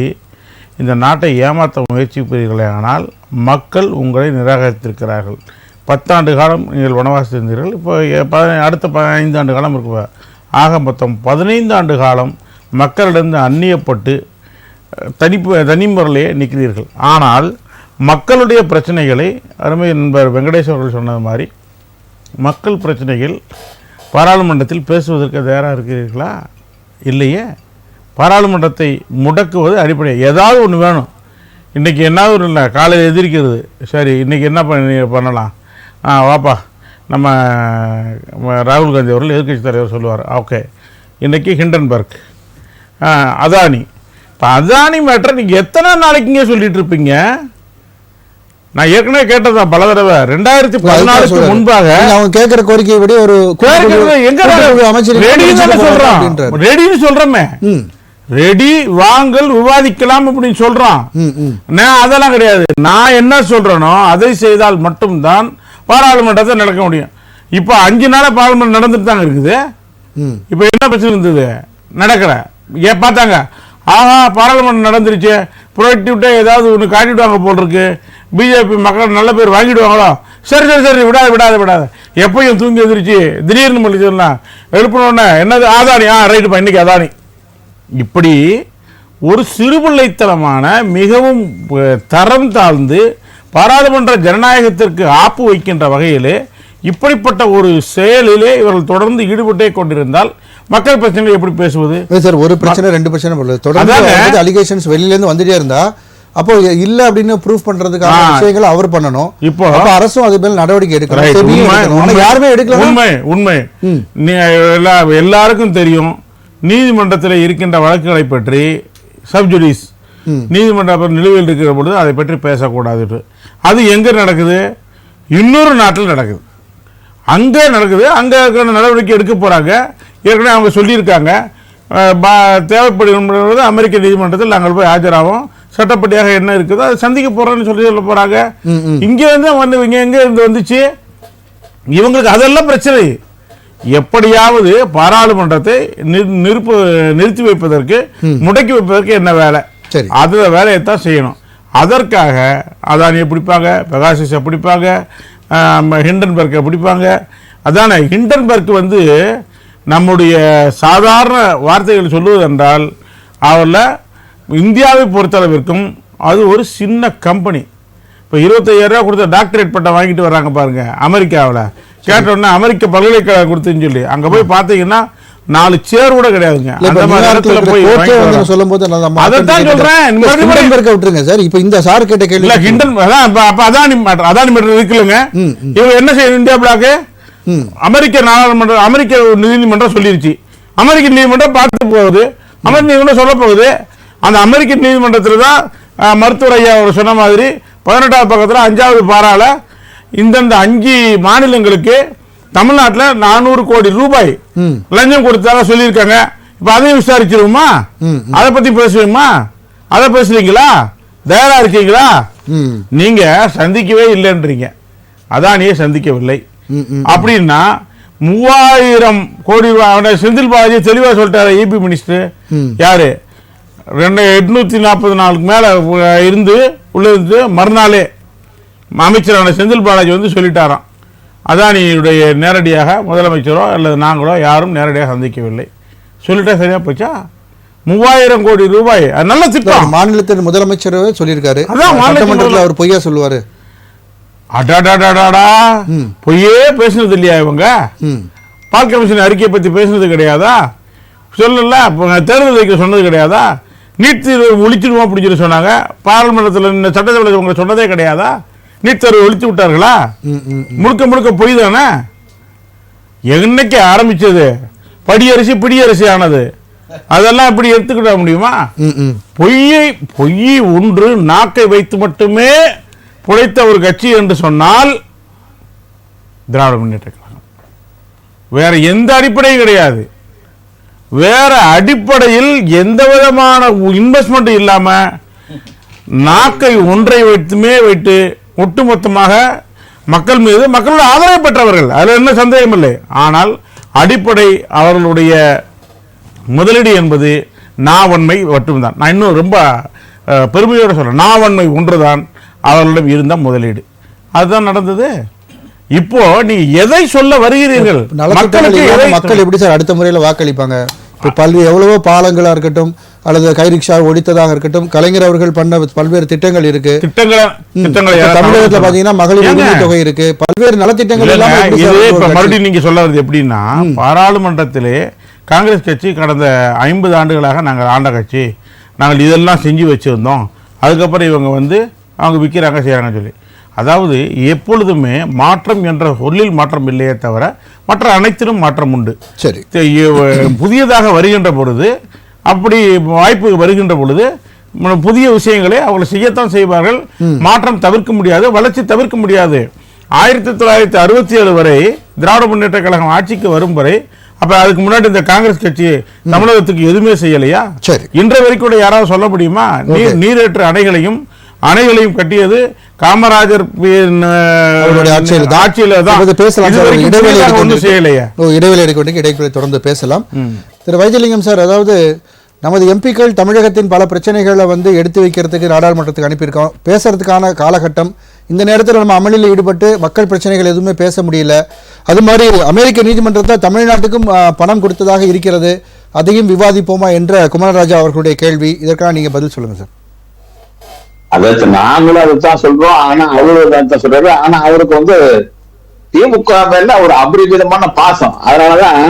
இந்த நாட்டை ஏமாற்ற முயற்சிப்பீர்களே, ஆனால் மக்கள் உங்களை நிராகரித்திருக்கிறார்கள். 10 ஆண்டு காலம் நீங்கள் வனவாசி இருந்தீர்கள். இப்போ அடுத்த 15 ஆண்டு காலம் இருக்கு. ஆக மொத்தம் 15 ஆண்டு காலம் மக்களிடம் அந்நியப்பட்டு தனிமுறையிலேயே நிற்கிறீர்கள். ஆனால் மக்களுடைய பிரச்சனைகளை அருமை நண்பர் வெங்கடேஷ் அவர்கள் சொன்னது மாதிரி மக்கள் பிரச்சனைகள் பாராளுமன்றத்தில் பேசுவதற்கு தயாராக இருக்கிறீர்களா? இல்லையே. பாராளுமன்றத்தை முடக்குவது அடிப்படை. ஏதாவது ஒன்று வேணும். இன்றைக்கி என்னாவது ஒரு இல்லை, காலையில் எதிர்க்கிறது. சரி, இன்றைக்கி என்ன பண்ணலாம், வாப்பா நம்ம ராகுல் காந்தி அவர்கள் எதிர்க்கட்சி தலைவர் சொல்லுவார், ஓகே இன்றைக்கி ஹிண்டன்பர்க் அதானி. இப்போ அதானி மேட்டர் நீங்கள் எத்தனை நாளைக்கு இங்கே சொல்லிட்டு இருப்பீங்க? நான் ஏற்கனவே கேட்டதான் பல தடவை. 2014 முன்பாக அவங்க கேட்கிற கோரிக்கைப்படி ஒரு ரெடின்னு சொல்றோமே, ரெடி வாங்கல் விவாதிக்கலாம் அப்படின்னு சொல்றோம். நான் அதெல்லாம் கிடையாது. நான் என்ன சொல்றேனோ அதை செய்தால் மட்டும்தான் பாராளுமன்றத்தை நடக்க முடியும். இப்போ 5 நாளா பாராளுமன்றம் நடந்துட்டு தாங்க இருக்குது. இப்போ என்ன பிரச்சனை இருந்தது? நடக்கிற பார்த்தாங்க, ஆஹா பாராளுமன்றம் நடந்துருச்சு, ப்ரொடக்டிவிட்டா ஏதாவது ஒன்று காட்டிடுவாங்க போல் இருக்கு, பிஜேபி மக்கள் நல்ல பேர் வாங்கிடுவாங்களோ, சரி சரி சரி விடாத எப்பயும் தூங்கி எதிர்த்து திடீர்னு பண்ணி சொல்லலாம் எழுப்பினோடனே என்னது அதானி, ரைட்டுப்பா இன்னைக்கு அதானி. இப்படி ஒரு சிறுபிள்ளைத்தனமான மிகவும் தரம் தாழ்ந்து பாராளுமன்ற ஜனநாயகத்திற்கு ஆப்பு வைக்கின்ற வகையிலே இப்படிப்பட்ட ஒரு செயலிலே இவர்கள் தொடர்ந்து ஈடுபட்டே கொண்டிருந்தால் மக்கள் பிரச்சனை எப்படி பேசுவது? சார், ஒரு பிரச்சனை 2 பிரச்சனை போடுறது தொடர்ந்து அலிகேஷன்ஸ் வெளியில இருந்து வந்துட்டே இருந்தா அப்போ இல்ல அப்படின்னு ப்ரூஃப் பண்றதுக்கான விஷயங்களை அவர் பண்ணணும். இப்போ அரசும் அது மேல நடவடிக்கை எடுக்கணும். யாருமே எடுக்கல. உண்மை எல்லாருக்கும் தெரியும். நீதிமன்றத்தில் இருக்கின்ற வழக்குகளை பற்றி சப்ஜுடிஸ் நீதிமன்றம் நிலுவையில் இருக்கிற பொழுது அதை பற்றி பேசக்கூடாது. அது எங்க நடக்குது? இன்னொரு நாட்டில் நடக்குது. அங்கே நடக்குது. அங்கே நடவடிக்கை எடுக்க போறாங்க. ஏற்கனவே அவங்க சொல்லியிருக்காங்க, தேவைப்படுகிறது அமெரிக்க நீதிமன்றத்தில் நாங்கள் போய் ஆஜராகும், சட்டப்படியாக என்ன இருக்குதோ அதை சந்திக்க போறோம்னு சொல்ல போறாங்க. இங்க வந்து எங்க இருந்து வந்துச்சு இவங்களுக்கு? அதெல்லாம் பிரச்சனை. எப்படியாவது பாராளுமன்றத்தை நிறுத்தி வைப்பதற்கு, முடக்கி வைப்பதற்கு என்ன வேலை, அதுல வேலையைத்தான் செய்யணும். அதற்காக அதானியை பிடிப்பாங்க, பெகாசஸை பிடிப்பாங்க, ஹிண்டன்பர்க்கை பிடிப்பாங்க. அதானே ஹிண்டன்பர்க் வந்து நம்முடைய சாதாரண வார்த்தைகள் சொல்லுவதென்றால் அவரில் இந்தியாவை பொறுத்தளவிற்கும் அது ஒரு சின்ன கம்பெனி. இப்போ 25,000 ரூபா கொடுத்த டாக்டரேட் பட்டம் வாங்கிட்டு வர்றாங்க பாருங்க அமெரிக்காவில். கேட்டோன்னா அமெரிக்க பல்கலைக்கழகம் கொடுத்துன்னு சொல்லி அங்கே போய் பார்த்தீங்கன்னா 4 சேர் கூட கிடையாதுங்க. அதானி இருக்குல்லங்க, இவங்க என்ன செய்யணும்? இந்தியா பிளாக் அமெரிக்க நாடாளுமன்றம், அமெரிக்க நீதிமன்றம் சொல்லிருச்சு. அமெரிக்க நீதிமன்றம் பார்த்து போகுது, அமெரிக்க நீதிமன்றம் சொல்ல போகுது. அந்த அமெரிக்க நீதிமன்றத்தில் தான் மருத்துவர் ஐயா அவர் சொன்ன மாதிரி 18வது பக்கத்தில் 5வது பாராள இந்தந்த 5 மாநிலங்களுக்கு தமிழ்நாட்டில் 400 கோடி ரூபாய் லஞ்சம் கொடுத்ததாக சொல்லியிருக்காங்க. இப்ப அதையும் விசாரிச்சிருவோமா? அதை பத்தி பேசுவோமா? அதை பேசுறீங்களா? தயாரா இருக்கீங்களா? நீங்க சந்திக்கவே இல்லைன்றீங்க, அதானியே சந்திக்கவில்லை. அப்படின்னா 3000 கோடி செந்தில் பாலாஜி தெளிவா சொல்லிட்டாரு. இபி மினிஸ்டர் யாரு 840 நாளுக்கு மேல இருந்து உள்ள இருந்து மறுநாளே அமைச்சரான செந்தில் பாலாஜி வந்து சொல்லிட்டாராம், அதானியுடைய நேரடியாக முதலமைச்சரோ அல்லது நாங்களோ யாரும் நேரடியாக சந்திக்கவில்லை. சொல்லிட்டா சரியா போச்சா? 3000 கோடி ரூபாய் நல்ல திட்டம். மாநிலத்தின் முதலமைச்சர் சொல்லியிருக்காரு. சட்டமன்றத்தில் அவர் பொய்யா சொல்லுவாரு? அடாடாடாடா, பொய்யே பேசுனது இல்லையா இவங்க? பால் கமிஷன் அறிக்கையை பத்தி பேசுனது கிடையாதா? சொல்லல. தேர்தல் அறிக்கை சொன்னது கிடையாதா? நீட் தேர்வு ஒழிச்சிடுவோம் அப்படின்னு சொல்லி சொன்னாங்க. பாராளுமன்றத்தில் சட்டசபையில் இவங்க சொன்னதே கிடையாதா? நீட் தேர்வு ஒழிச்சு விட்டார்களா? முழுக்க முழுக்க பொய் தானே. என்னைக்கு ஆரம்பிச்சது படியரசி பிடியரசி ஆனது? அதெல்லாம் இப்படி எடுத்துக்கிட முடியுமா? பொய் ஒன்று நாக்கை வைத்து மட்டுமே புழைத்த ஒரு கட்சி என்று சொன்னால் திராவிட முன்னேற்ற கழகம். வேற எந்த அடிப்படையும் கிடையாது. வேற அடிப்படையில் எந்த விதமான இன்வெஸ்ட்மெண்ட் இல்லாம நாக்கை ஒன்றை வைத்து ஒட்டுமொத்தமாக மக்கள் மீது மக்களோட ஆதரவை பெற்றவர்கள், அதுல என்ன சந்தேகம் இல்லை. ஆனால் அடிப்படை அவர்களுடைய முதலீடு என்பது நாவன்மை மட்டும்தான். நான் இன்னும் ரொம்ப பெருமையோட சொல்றேன், நாவன்மை ஒன்றுதான் அவர்களிடம் இருந்த முதலீடு. அதுதான் நடந்தது. இப்போ நீங்க எதை சொல்ல வருகிறீர்கள்? மக்கள் எப்படி சார் அடுத்த முறையில் வாக்களிப்பாங்க? இப்போ எவ்வளவோ பாலங்களா இருக்கட்டும் அல்லது கைரிக்ஷா ஒழித்ததாக இருக்கட்டும், கலைஞர் அவர்கள் பண்ண பல்வேறு திட்டங்கள் இருக்கு. தமிழகத்தில் பாத்தீங்கன்னா மகளிர் உரிமை தொகை இருக்கு, பல்வேறு நலத்திட்டங்கள் எல்லாம். மறுபடியும் நீங்க சொல்ல வருது எப்படின்னா, பாராளுமன்றத்திலே காங்கிரஸ் கட்சி கடந்த 50 ஆண்டுகளாக நாங்கள் ஆண்ட கட்சி, நாங்கள் இதெல்லாம் செஞ்சு வச்சிருந்தோம், அதுக்கப்புறம் இவங்க வந்து அவங்க விற்கிறாங்க செய்யறாங்கன்னு சொல்லி. அதாவது எப்பொழுதுமே மாற்றம் என்ற சொல்லில் மாற்றம் இல்லையே தவிர மற்ற அனைத்திலும் மாற்றம் உண்டு. சரி, புதியதாக வருகின்ற பொழுது, அப்படி வாய்ப்பு வருகின்ற பொழுது புதிய விஷயங்களை அவர்கள் செய்யத்தான் செய்வார்கள். மாற்றம் தவிர்க்க முடியாது, வளர்ச்சி தவிர்க்க முடியாது. 1967 வரை திராவிட முன்னேற்ற கழகம் ஆட்சிக்கு வரும் வரை, அப்ப அதுக்கு முன்னாடி இந்த காங்கிரஸ் கட்சி தமிழகத்துக்கு எதுவுமே செய்யலையா? இன்றைய வரைக்கும் யாராவது சொல்ல முடியுமா? நீரேற்று அணைகளையும் கட்டியது காமராஜர் ஆட்சியில தான். இடைவெளி இடைவெளி தொடர்ந்து பேசலாம். திரு வைத்தியலிங்கம் சார், அதாவது நமது எம்பிக்கள் தமிழகத்தின் பல பிரச்சனைகளை வந்து எடுத்து வைக்கிறதுக்கு நாடாளுமன்றத்துக்கு அனுப்பியிருக்கோம். பேசுறதுக்கான காலகட்டம் இந்த நேரத்தில் நம்ம அமளியில் ஈடுபட்டு மக்கள் பிரச்சனைகள் எதுவுமே பேச முடியல. அது மாதிரி அமெரிக்க நீதிமன்றத்தில் தமிழ்நாட்டுக்கும் பணம் கொடுத்ததாக இருக்கிறது, அதையும் விவாதிப்போமா என்ற குமாரராஜா அவர்களுடைய கேள்வி. இதற்காக நீங்க பதில் சொல்லுங்க சார். அதாச்சும் நாங்களும் அதைத்தான் சொல்றோம். ஆனா அவரு தான் சொல்றாரு. ஆனா அவருக்கு திமுக மேல ஒரு அபரிமிதமான பாசம். அதனாலதான்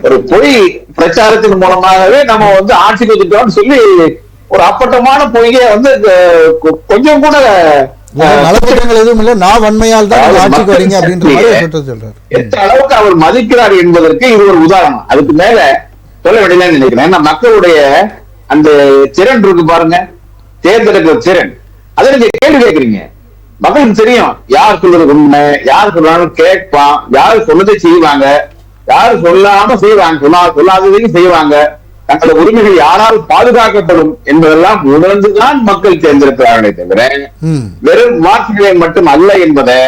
ஒரு பொய் பிரச்சாரத்தின் மூலமாகவே நம்ம ஆட்சிக்கு வந்துட்டோம்னு சொல்லி ஒரு அப்பட்டமான பொய்யை கொஞ்சம் கூட நலத்திட்டங்கள் எதுவும் இல்லை, நான் வன்மையால் தான் ஆட்சிக்கு வரீங்க அப்படின்ற மாதிரி சொல்றாரு. எந்த அளவுக்கு அவர் மதிக்கிறார் என்பதற்கு இது ஒரு உதாரணம். அதுக்கு மேல சொல்ல வேண்டியதுன்னு நினைக்கிறேன். ஏன்னா மக்களுடைய அந்த திறன் இருக்கு பாருங்க, தேர்ந்தெடுக்கிற திறன். அதை நீங்க கேள்வி கேட்கறீங்க. மக்களுக்கு தெரியும் யார் சொல்றது உண்மை, யார் சொல்றாலும் கேட்பான், யார் சொன்னதை செய்வாங்க, யார் சொல்லாம செய்வாங்க, சொல்லாததையும் செய்வாங்க, தங்களது உரிமைகள் யாரால் பாதுகாக்கப்படும் என்பதெல்லாம் உணர்ந்துதான் மக்கள் தேர்ந்தெடுக்கிறார்களே தவிர வெறும் வாக்குகளை மட்டும் அல்ல என்பதை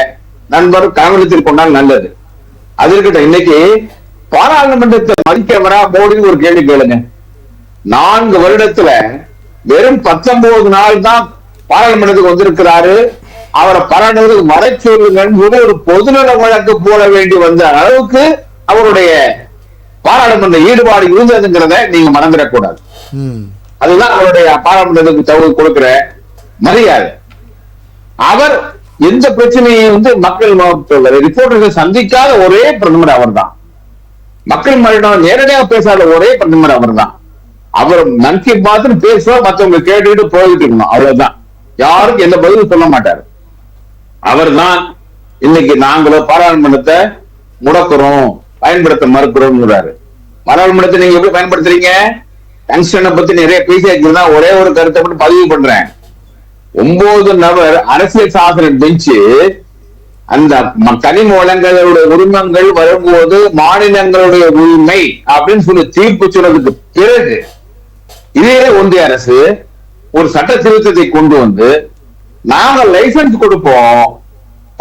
நண்பர் கவனத்தில் கொண்டால் நல்லது. அது இருக்கட்டும். இன்னைக்கு பாராளுமன்றத்தை மதிக்கிறவரா மோடின்னு ஒரு கேள்வி கேளுங்க. 4 வருடத்துல வெறும் 19 நாள் தான் பாராளுமன்றத்துக்கு வந்திருக்கிறாரு. அவரை பாராளுமன்றத்துக்கு வர சொல்லுங்க ஒரு பொதுநல வழக்கு போட வேண்டி வந்த அளவுக்கு அவருடைய பாராளுமன்ற ஈடுபாடு இருந்ததுங்கிறத நீங்க மறந்துடக்கூடாது. அதுதான் அவருடைய பாராளுமன்றத்துக்கு தகுதி கொடுக்கிற மரியாதை. அவர் எந்த பிரச்சனையை மக்கள் ரிப்போர்ட்டர்கள் சந்திக்காத ஒரே பிரதமர் அவர் தான். மக்கள் மரியாதை நேரடியாக பேசாத ஒரே பிரதமர் அவர் தான். அவர் மன் கி பாத்னு பேசுவா, மற்றவங்க கேட்டுக்கிட்டு போயிட்டு இருக்கணும், அவ்வளவுதான். யாரும் எந்த பதிலும் சொல்ல மாட்டாரு. அவர் தான் இன்னைக்கு நாங்களோ பாராளுமன்றத்தை முடக்கிறோம், பயன்படுத்த மறுக்கிறோம்ங்கிறாரு. பாராளுமன்றத்தை நீங்க எப்படி பயன்படுத்துறீங்க? கன்ஸ்டியூஷனை பத்தி நிறைய பேசியிருந்தா ஒரே ஒரு கருத்தை மட்டும் பதிவு பண்றேன். 9 நபர் அரசியல் சாசன பெஞ்சு அந்த கனிம வளங்களுடைய உரிமங்கள் வரும்போது மாநிலங்களுடைய உரிமை அப்படின்னு சொல்லி தீர்ப்பு சொன்னதுக்கு பிறகு இதே ஒன்றிய அரசு ஒரு சட்ட திருத்தத்தை கொண்டு வந்து நாங்க லைசன்ஸ் கொடுப்போம்,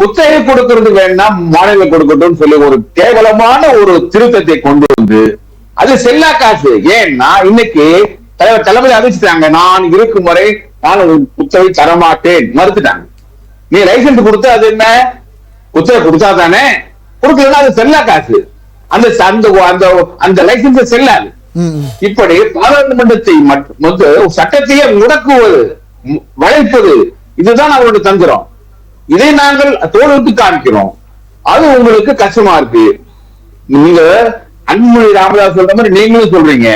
குத்தகை கொடுக்கிறது வேண்டாம் மாநிலம் கொடுக்கட்டும் சொல்லி ஒரு கேவலமான ஒரு திருத்தத்தை கொண்டு வந்து அது செல்லா காசு. ஏன்னா இன்னைக்கு தலைமை அறிவிச்சுட்டாங்க, நான் இருக்கும் வரை நான் குத்தகை தரமாட்டேன் மறுத்துட்டாங்க. நீ லைசன்ஸ் கொடுத்து அது என்ன குத்தகை கொடுத்தா தானே, கொடுக்கலன்னா அது செல்லா காசு. அந்த லைசன்ஸ் செல்லாது. இப்படி பாராளுமன்றத்தை சட்டத்தையே முடக்குவது, வளைப்பது, இதுதான் அவருடைய தந்திரம். இதை நாங்கள் தோல்வித்து காண்கிறோம். அது உங்களுக்கு கஷ்டமா இருக்கு. நீங்க அன்புமணி ராமதாஸ் சொல்ற மாதிரி நீங்களும் சொல்றீங்க,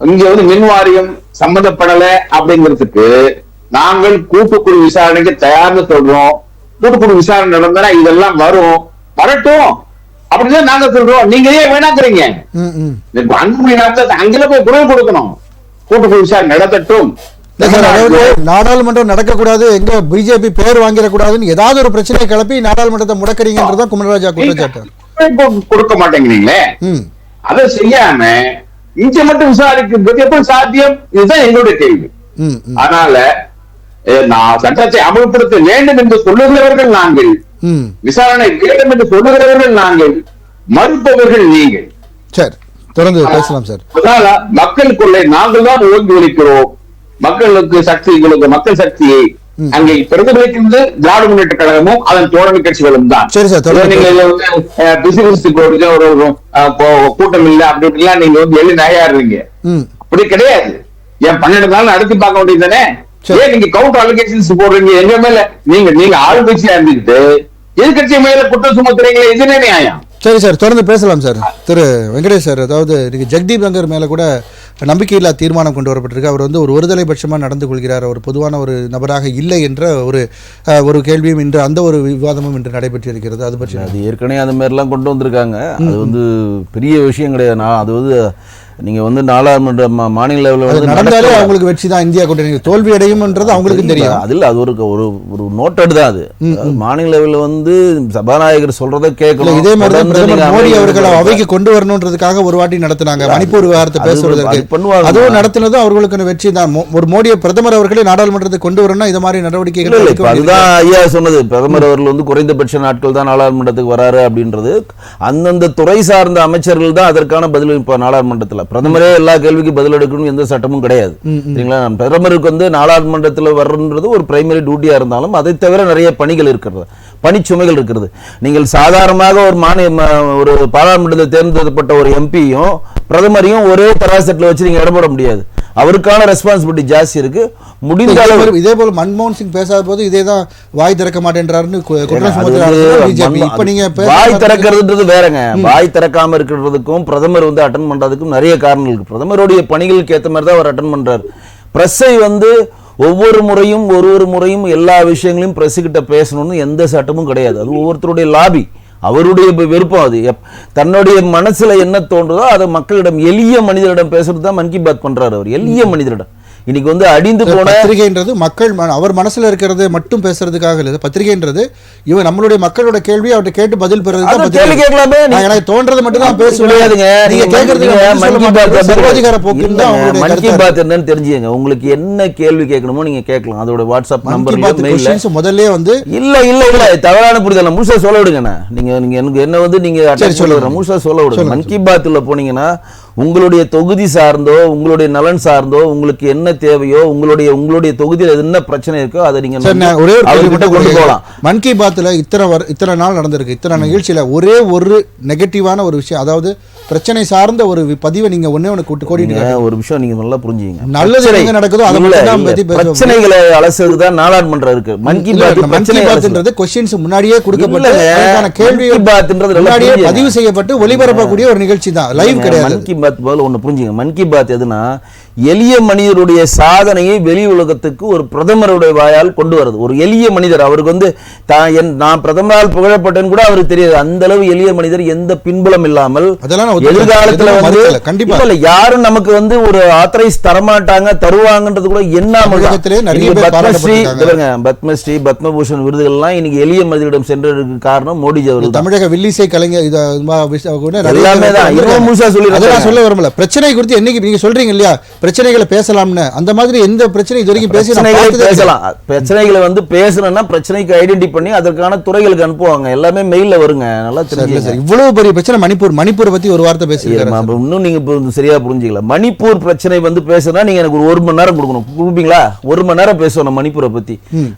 இங்க மின் வாரியம் சம்பந்தப்படல அப்படிங்கிறதுக்கு நாங்கள் கூட்டுக்குழு விசாரணைக்கு தயார்னு சொல்றோம். கூட்டுக்குழு விசாரணை நடந்தா இதெல்லாம் வரட்டும் அப்படிதான் நாங்க சொல்றோம். நீங்க ஏன் வேணாக்குறீங்க? அன்புமணி ராமதாஸ் அங்கே போய் குரல் கொடுக்கணும், கூட்டுக்குழு விசாரணை நடத்தட்டும். நாடாளுமன்றம் நடக்கக்கூடாது, எங்க பிஜேபி பேர் வாங்கிடக்கூடாதுன்னு ஏதாவது ஒரு பிரச்சனையை கிளப்பி நாடாளுமன்றத்தை முடக்கிறீங்கன்றதான் குமரராஜா குற்றச்சாட்டு. கொடுக்க மாட்டேங்கிறீங்களே, அதை செய்யாம இங்க மட்டும் விசாரிக்கிறது எப்படி சாத்தியம்? இதுதான் எங்களுடைய கேள்வி. அதனால நான் சட்டத்தை அமல்படுத்த வேண்டும் என்று சொல்லுகிறவர்கள் நாங்கள், விசாரணை வேண்டும் என்று சொல்லுகிறவர்கள் நாங்கள், மறுப்பவர்கள் நீங்கள். சரி, தொடர்ந்து பேசலாம் சார். அதனால மக்களுக்குள்ளே நாங்கள் தான் ஓங்கி ஒலிக்கிறோம். மக்களுக்கு சக்திகளுக்கு மக்கள் சக்தியை அங்கே பிரதிபலிக்கிறது திராவிட முன்னேற்ற கழகமும் அதன் தோழமை கட்சிகளும் தான். கூட்டம் இல்ல அப்படி இப்படிலாம் நீங்க எழுதி நகையாடுறீங்க, அப்படி கிடையாது. ஏன் 12 நாள் நடத்தி பார்க்க வேண்டியது தானே? ஏன் நீங்க கவுண்டர் அலிகேஷன்ஸ் போடுறீங்க? எங்க மேல நீங்க ஆளுங்கட்சியா இருந்துட்டு எதிர்கட்சி மேல குற்றம் சுமத்துறீங்களே, இதுனே நியாயம்? சரி சார், தொடர்ந்து பேசலாம் சார். திரு வெங்கடேஷ் சார், அதாவது ஜெகதீப் தங்கர் மேல கூட நம்பிக்கையில்லா தீர்மானம் கொண்டு வரப்பட்டிருக்கு. அவர் ஒருதலை பட்சமாக நடந்து கொள்கிறார், அவர் பொதுவான ஒரு நபராக இல்லை என்ற ஒரு கேள்வியும் இன்று அந்த ஒரு விவாதமும் இன்று நடைபெற்றிருக்கிறது. அது பற்றி அது ஏற்கனவே அது மாதிரிலாம் கொண்டு வந்திருக்காங்க. அது பெரிய விஷயம் கிடையாது. நான் அது நீங்க நாடாளுமன்ற மாநில லெவலில் நடந்தாலே அவங்களுக்கு வெற்றி தான். இந்தியா கூட்டணி தோல்வி அடையும்ன்றது அவங்களுக்கு தெரியும். அதில் அது ஒரு நோட்டட் தான். அது மாநில லெவலில் சபாநாயகர் சொல்றதை கேட்கணும். இதே மாதிரி பிரதமர் மோடி அவர்கள் அவைக்கு கொண்டு வரணுன்றதுக்காக ஒரு வாட்டி நடத்தினாங்க மணிப்பூர் விவகாரத்தை பேசுவதற்கு. அதுவும் நடத்தினதும் அவர்களுக்கு வெற்றி தான். ஒரு மோடியை பிரதமர் அவர்களே நாடாளுமன்றத்தை கொண்டு வரணும்னா இது மாதிரி நடவடிக்கைகள். அதுதான் ஐயா சொன்னது. பிரதமர் அவர்கள் குறைந்தபட்ச நாட்கள் தான் நாடாளுமன்றத்துக்கு வராரு அப்படின்றது. அந்தந்த துறை சார்ந்த அமைச்சர்கள் தான் அதற்கான பதில். இப்ப நாடாளுமன்றத்தில் பிரதமரே எல்லா கேள்விக்கு பதில் எடுக்கணும் எந்த சட்டமும் கிடையாது. சரிங்களா? பிரதமருக்கு நாடாளுமன்றத்தில் வர்றது ஒரு பிரைமரி டியூட்டியா இருந்தாலும் அதை தவிர நிறைய பணிகள் இருக்கிறது, பணிச்சுமைகள் இருக்கிறது. நீங்கள் சாதாரணமாக ஒரு பாராளுமன்றத்தில் தேர்ந்தெடுக்கப்பட்ட ஒரு எம்பியும் பிரதமரையும் ஒரே தராசட்டில் வச்சு நீங்க இடப்பட முடியாது. அவருக்கான ரெஸ்பான்சிபிலிட்டி ஜாஸ்தி இருக்கு. முடிந்த அளவு இதே போல மன்மோகன் சிங் பேசாத போது இதேதான் வாய் திறக்க மாட்டேன்றாருன்னு குற்றம் சுமத்துறாரு பிஜேபி. இப்ப நீங்க வாய் திறக்கிறதுன்றது வேறங்க. வாய் திறக்காம இருக்கிறதுக்கும் பிரதமர் வந்து அட்டன் பண்றதுக்கும் நிறைய காரணங்கள் இருக்கு. பிரதமருடைய பணிகளுக்கு ஏற்ற மாதிரி தான் அவர் அட்டன் பண்றாரு. பிரஸ்ஸை வந்து ஒவ்வொரு முறையும் எல்லா விஷயங்களையும் பிரஸ் கிட்ட பேசணும்னு எந்த சட்டமும் கிடையாது. அது ஒவ்வொருத்தருடைய லாபி, அவருடைய விருப்பம். அது தன்னுடைய மனசுல என்ன தோன்றதோ அதை மக்களிடம், எளிய மனிதரிடம் பேசுறது தான் மன் கி பாத் பண்றாரு அவர். எளிய மனிதரிடம் இன்னைக்கு வந்து அடிந்து போன பத்திரிகைன்றது மக்கள் அவர் மனசுல இருக்கிறது மட்டும் பேசுறதுக்காக இல்லை. பத்திரிகைன்றது இவன் நம்மளுடைய மக்களோட கேள்வி அவர்கிட்ட கேட்டு பதில் பெறுறது. கேள்வி கேட்கலாமே, எனக்கு தோன்றது மட்டும் தான் பேசுவாங்க. நீங்க கேக்குறது சர்வாதிகார போக்கு தான். மன் கி பாத் என்னன்னு தெரிஞ்சுங்க. உங்களுக்கு என்ன கேள்வி கேட்கணுமோ நீங்க கேட்கலாம். அதோட வாட்ஸ்அப் நம்பர் முதல்ல வந்து இல்ல தவறான புரிதல். முழுசா சொல்ல விடுங்க. நீங்க எனக்கு என்ன வந்து நீங்க முழுசா சொல்ல விடுங்க. மன் கி பாத்ல போனீங்கன்னா உங்களுடைய தொகுதி சார்ந்தோ உங்களுடைய நலன் சார்ந்தோ உங்களுக்கு என்ன தேவையோ உங்களுடைய தொகுதியில் என்ன பிரச்சனை இருக்கோ அதை நீங்க கொண்டு போகலாம். மன் கி பாத்ல இத்தனை நாள் நடந்திருக்கு, இத்தனை நிகழ்ச்சியில ஒரே ஒரு நெகட்டிவான ஒரு விஷயம், அதாவது பிரச்சனை சார்ந்த ஒரு பதிவை நீங்க ஒண்ணு கோடிட்டு ஒரு விஷயம் நீங்க நல்லா புரிஞ்சுங்க. நல்லது எங்க நடக்குதோ அதை மட்டும் பிரச்சனைகளை அலசுறதுக்கு தான் நாடாளுமன்ற இருக்கு. மன் கி பாத்ன்றது क्वेश्चंस முன்னாடியே கொடுக்கப்பட்ட கேள்வி பாத்ன்றது முன்னாடியே பதிவு செய்யப்பட்டு ஒளிபரப்பக்கூடிய ஒரு நிகழ்ச்சி தான், லைவ் கிடையாது. மன் கி பாத் போல ஒண்ணு புரிஞ்சுங்க. மன் கி பாத் எதுனா எளிய மனிதருடைய சாதனையை வெளி உலகத்துக்கு ஒரு பிரதமருடைய வாயால் கொண்டு வருது. ஒரு எளிய மனிதர், அவருக்கு வந்து நான் பிரதமரால் புகழப்பட்டேன்னு கூட அவருக்கு தெரியாது. அந்த அளவு எளிய மனிதர், எந்த பின்புலம் இல்லாமல் எதிர்காலத்துல வந்து கண்டிப்பா யாரும் நமக்கு வந்து ஒரு ஆத்தரைஸ் தரமாட்டாங்க, தருவாங்கன்றது கூட எண்ணாமல் பத்மஸ்ரீ பத்மபூஷன் விருதுகள் எல்லாம் இன்னைக்கு எளிய மனிதரிடம் சென்றதுக்கு காரணம் மோடிஜி அவர்கள். தமிழக வில்லிசை கலைஞர் எல்லாமே தான். முழுசா சொல்ல வரல. பிரச்சனை குறித்து என்னைக்கு நீங்க சொல்றீங்க இல்லையா, பிரச்சனைகளை பேசலாம்னு, அந்த மாதிரி எந்த பிரச்சனை இது வரைக்கும் பேசலாம். பிரச்சனைகளை வந்து பேசணும்னா பிரச்சனைக்கு ஐடென்டி பண்ணி அதற்கான துறைகளுக்கு அனுப்புவாங்க. எல்லாமே மெயில்ல வருங்க. நல்லா தெரியுங்க. இவ்வளவு பெரிய பிரச்சனை மணிப்பூர் பத்தி ஒரு வார்த்தை பேசுறீங்க. இன்னும் நீங்க சரியா புரிஞ்சுக்கல. மணிப்பூர் பிரச்சனை வந்து பேசுனா நீங்க எனக்கு ஒரு மணி நேரம் கொடுக்கணும். கொடுப்பீங்களா? 1 மணி நேரம் பேசணும் மணிப்பூரை பத்தி.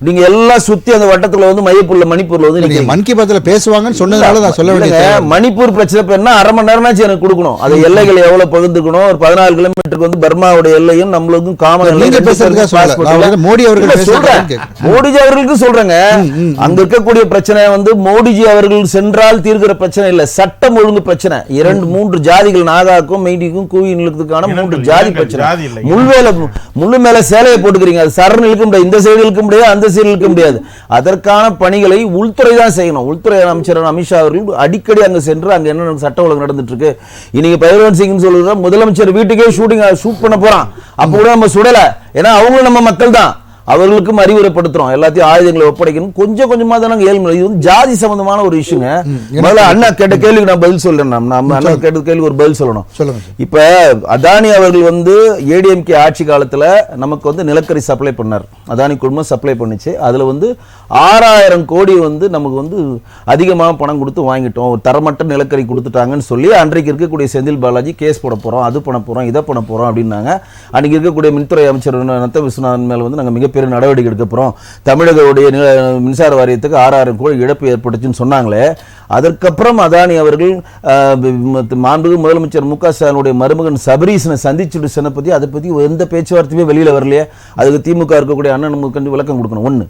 நீங்க எல்லாம் சுத்தி அந்த வட்டத்துல வந்து மையப்புள்ள மணிப்பூர்ல வந்து நீங்க மன் கி பாத்ல பேசுவாங்கன்னு சொன்னதால நான் சொல்ல வேண்டியது. மணிப்பூர் பிரச்சனை பேர்னா 1/2 மணி நேரமாச்சு எனக்கு கொடுக்கணும். அது எல்லைகள் எவ்வளவு பகிர்ந்துக்கணும். ஒரு 14 கிலோமீட்டருக்கு வந்து பர்மாவுடைய எல்லையும் நம்மளுக்கும் காமன். மோடி அவர்களுக்கு சொல்றேங்க, அங்க இருக்கக்கூடிய பிரச்சனை வந்து மோடிஜி அவர்கள் சென்றால் தீர்க்கிற பிரச்சனை இல்ல, சட்டம் ஒழுங்கு பிரச்சனை. 2-3 ஜாதிகள், நாகாக்கும் மெய்டிக்கும் கூவினுக்கான 3 ஜாதி பிரச்சனை. முள்ளு மேல சேலையை போட்டுக்கிறீங்க, அது சரண் இழுக்க முடியாது, இந்த சைடு இழுக்க முடியாது, அந்த சைடு இழுக்க முடியாது. அதற்கான பணிகளை உள்துறை தான் செய்யணும். உள்துறை அமைச்சர் அமித்ஷா அவர்கள் அடிக்கடி அங்க சென்று அங்க என்ன சட்ட ஒழுங்கு நடந்துட்டு இருக்கு. இன்னைக்கு பைரவன் சிங் சொல்லுற முதலமைச்சர் வீட்டுக்கே ஷூட் பண்ண போறான். அப்ப கூட நம்ம சுடல, ஏன்னா அவங்களும் நம்ம மக்கள் தான். அவர்களுக்கும் அறிவுரைப்படுத்துறோம், எல்லாத்தையும் ஆயுதங்களை ஒப்படைக்கணும். கொஞ்சமா தான் நாங்க ஏழ்மை. இது வந்து ஜாதி சம்பந்தமான ஒரு இஷ்யூங்க. முதல்ல அண்ணா கேட்ட கேள்விக்கு நான் பதில் சொல்றேன். நம்ம அண்ணா கேட்ட கேள்வி ஒரு பதில் சொல்லணும். இப்ப அதானி அவர்கள் வந்து ஏடிஎம்கே ஆட்சி காலத்துல நமக்கு வந்து நிலக்கரி சப்ளை பண்ணார். அதானி குழுமம் சப்ளை பண்ணிச்சு. அதுல வந்து 6000 கோடி வந்து நமக்கு வந்து அதிகமாக பணம் கொடுத்து வாங்கிட்டோம், ஒரு தரமற்ற நிலக்கரி கொடுத்துட்டாங்கன்னு சொல்லி அன்றைக்கு இருக்கக்கூடிய செந்தில் பாலாஜி கேஸ் போட போறோம், அது பண்ண போறோம், இதை பண்ண போறோம் அப்படின்னாங்க. அன்னைக்கு இருக்கக்கூடிய மின்துறை அமைச்சர் நத்த விஸ்வநாதன் மேல வந்து நாங்க மிகப்பெரிய நடவடிக்கை எடுக்க போறோம், தமிழகவுடைய மின்சார வாரியத்துக்கு 6000 கோடி இழப்பு ஏற்பட்டுச்சுன்னு சொன்னாங்களே. அதற்கப்புறம் அதானி அவர்கள் மாண்புமிகு முதலமைச்சர் மு.க. ஸ்டாலினுடைய மருமகன் சபரீசனை சந்திச்சுட்டு சொன்ன பத்தி அதை பத்தி எந்த பேச்சுவார்த்தையுமே வெளியில வரலையே. அதுக்கு திமுக இருக்கக்கூடிய அண்ணன் கண்டு விளக்கம் கொடுக்கணும். ஒண்ணு,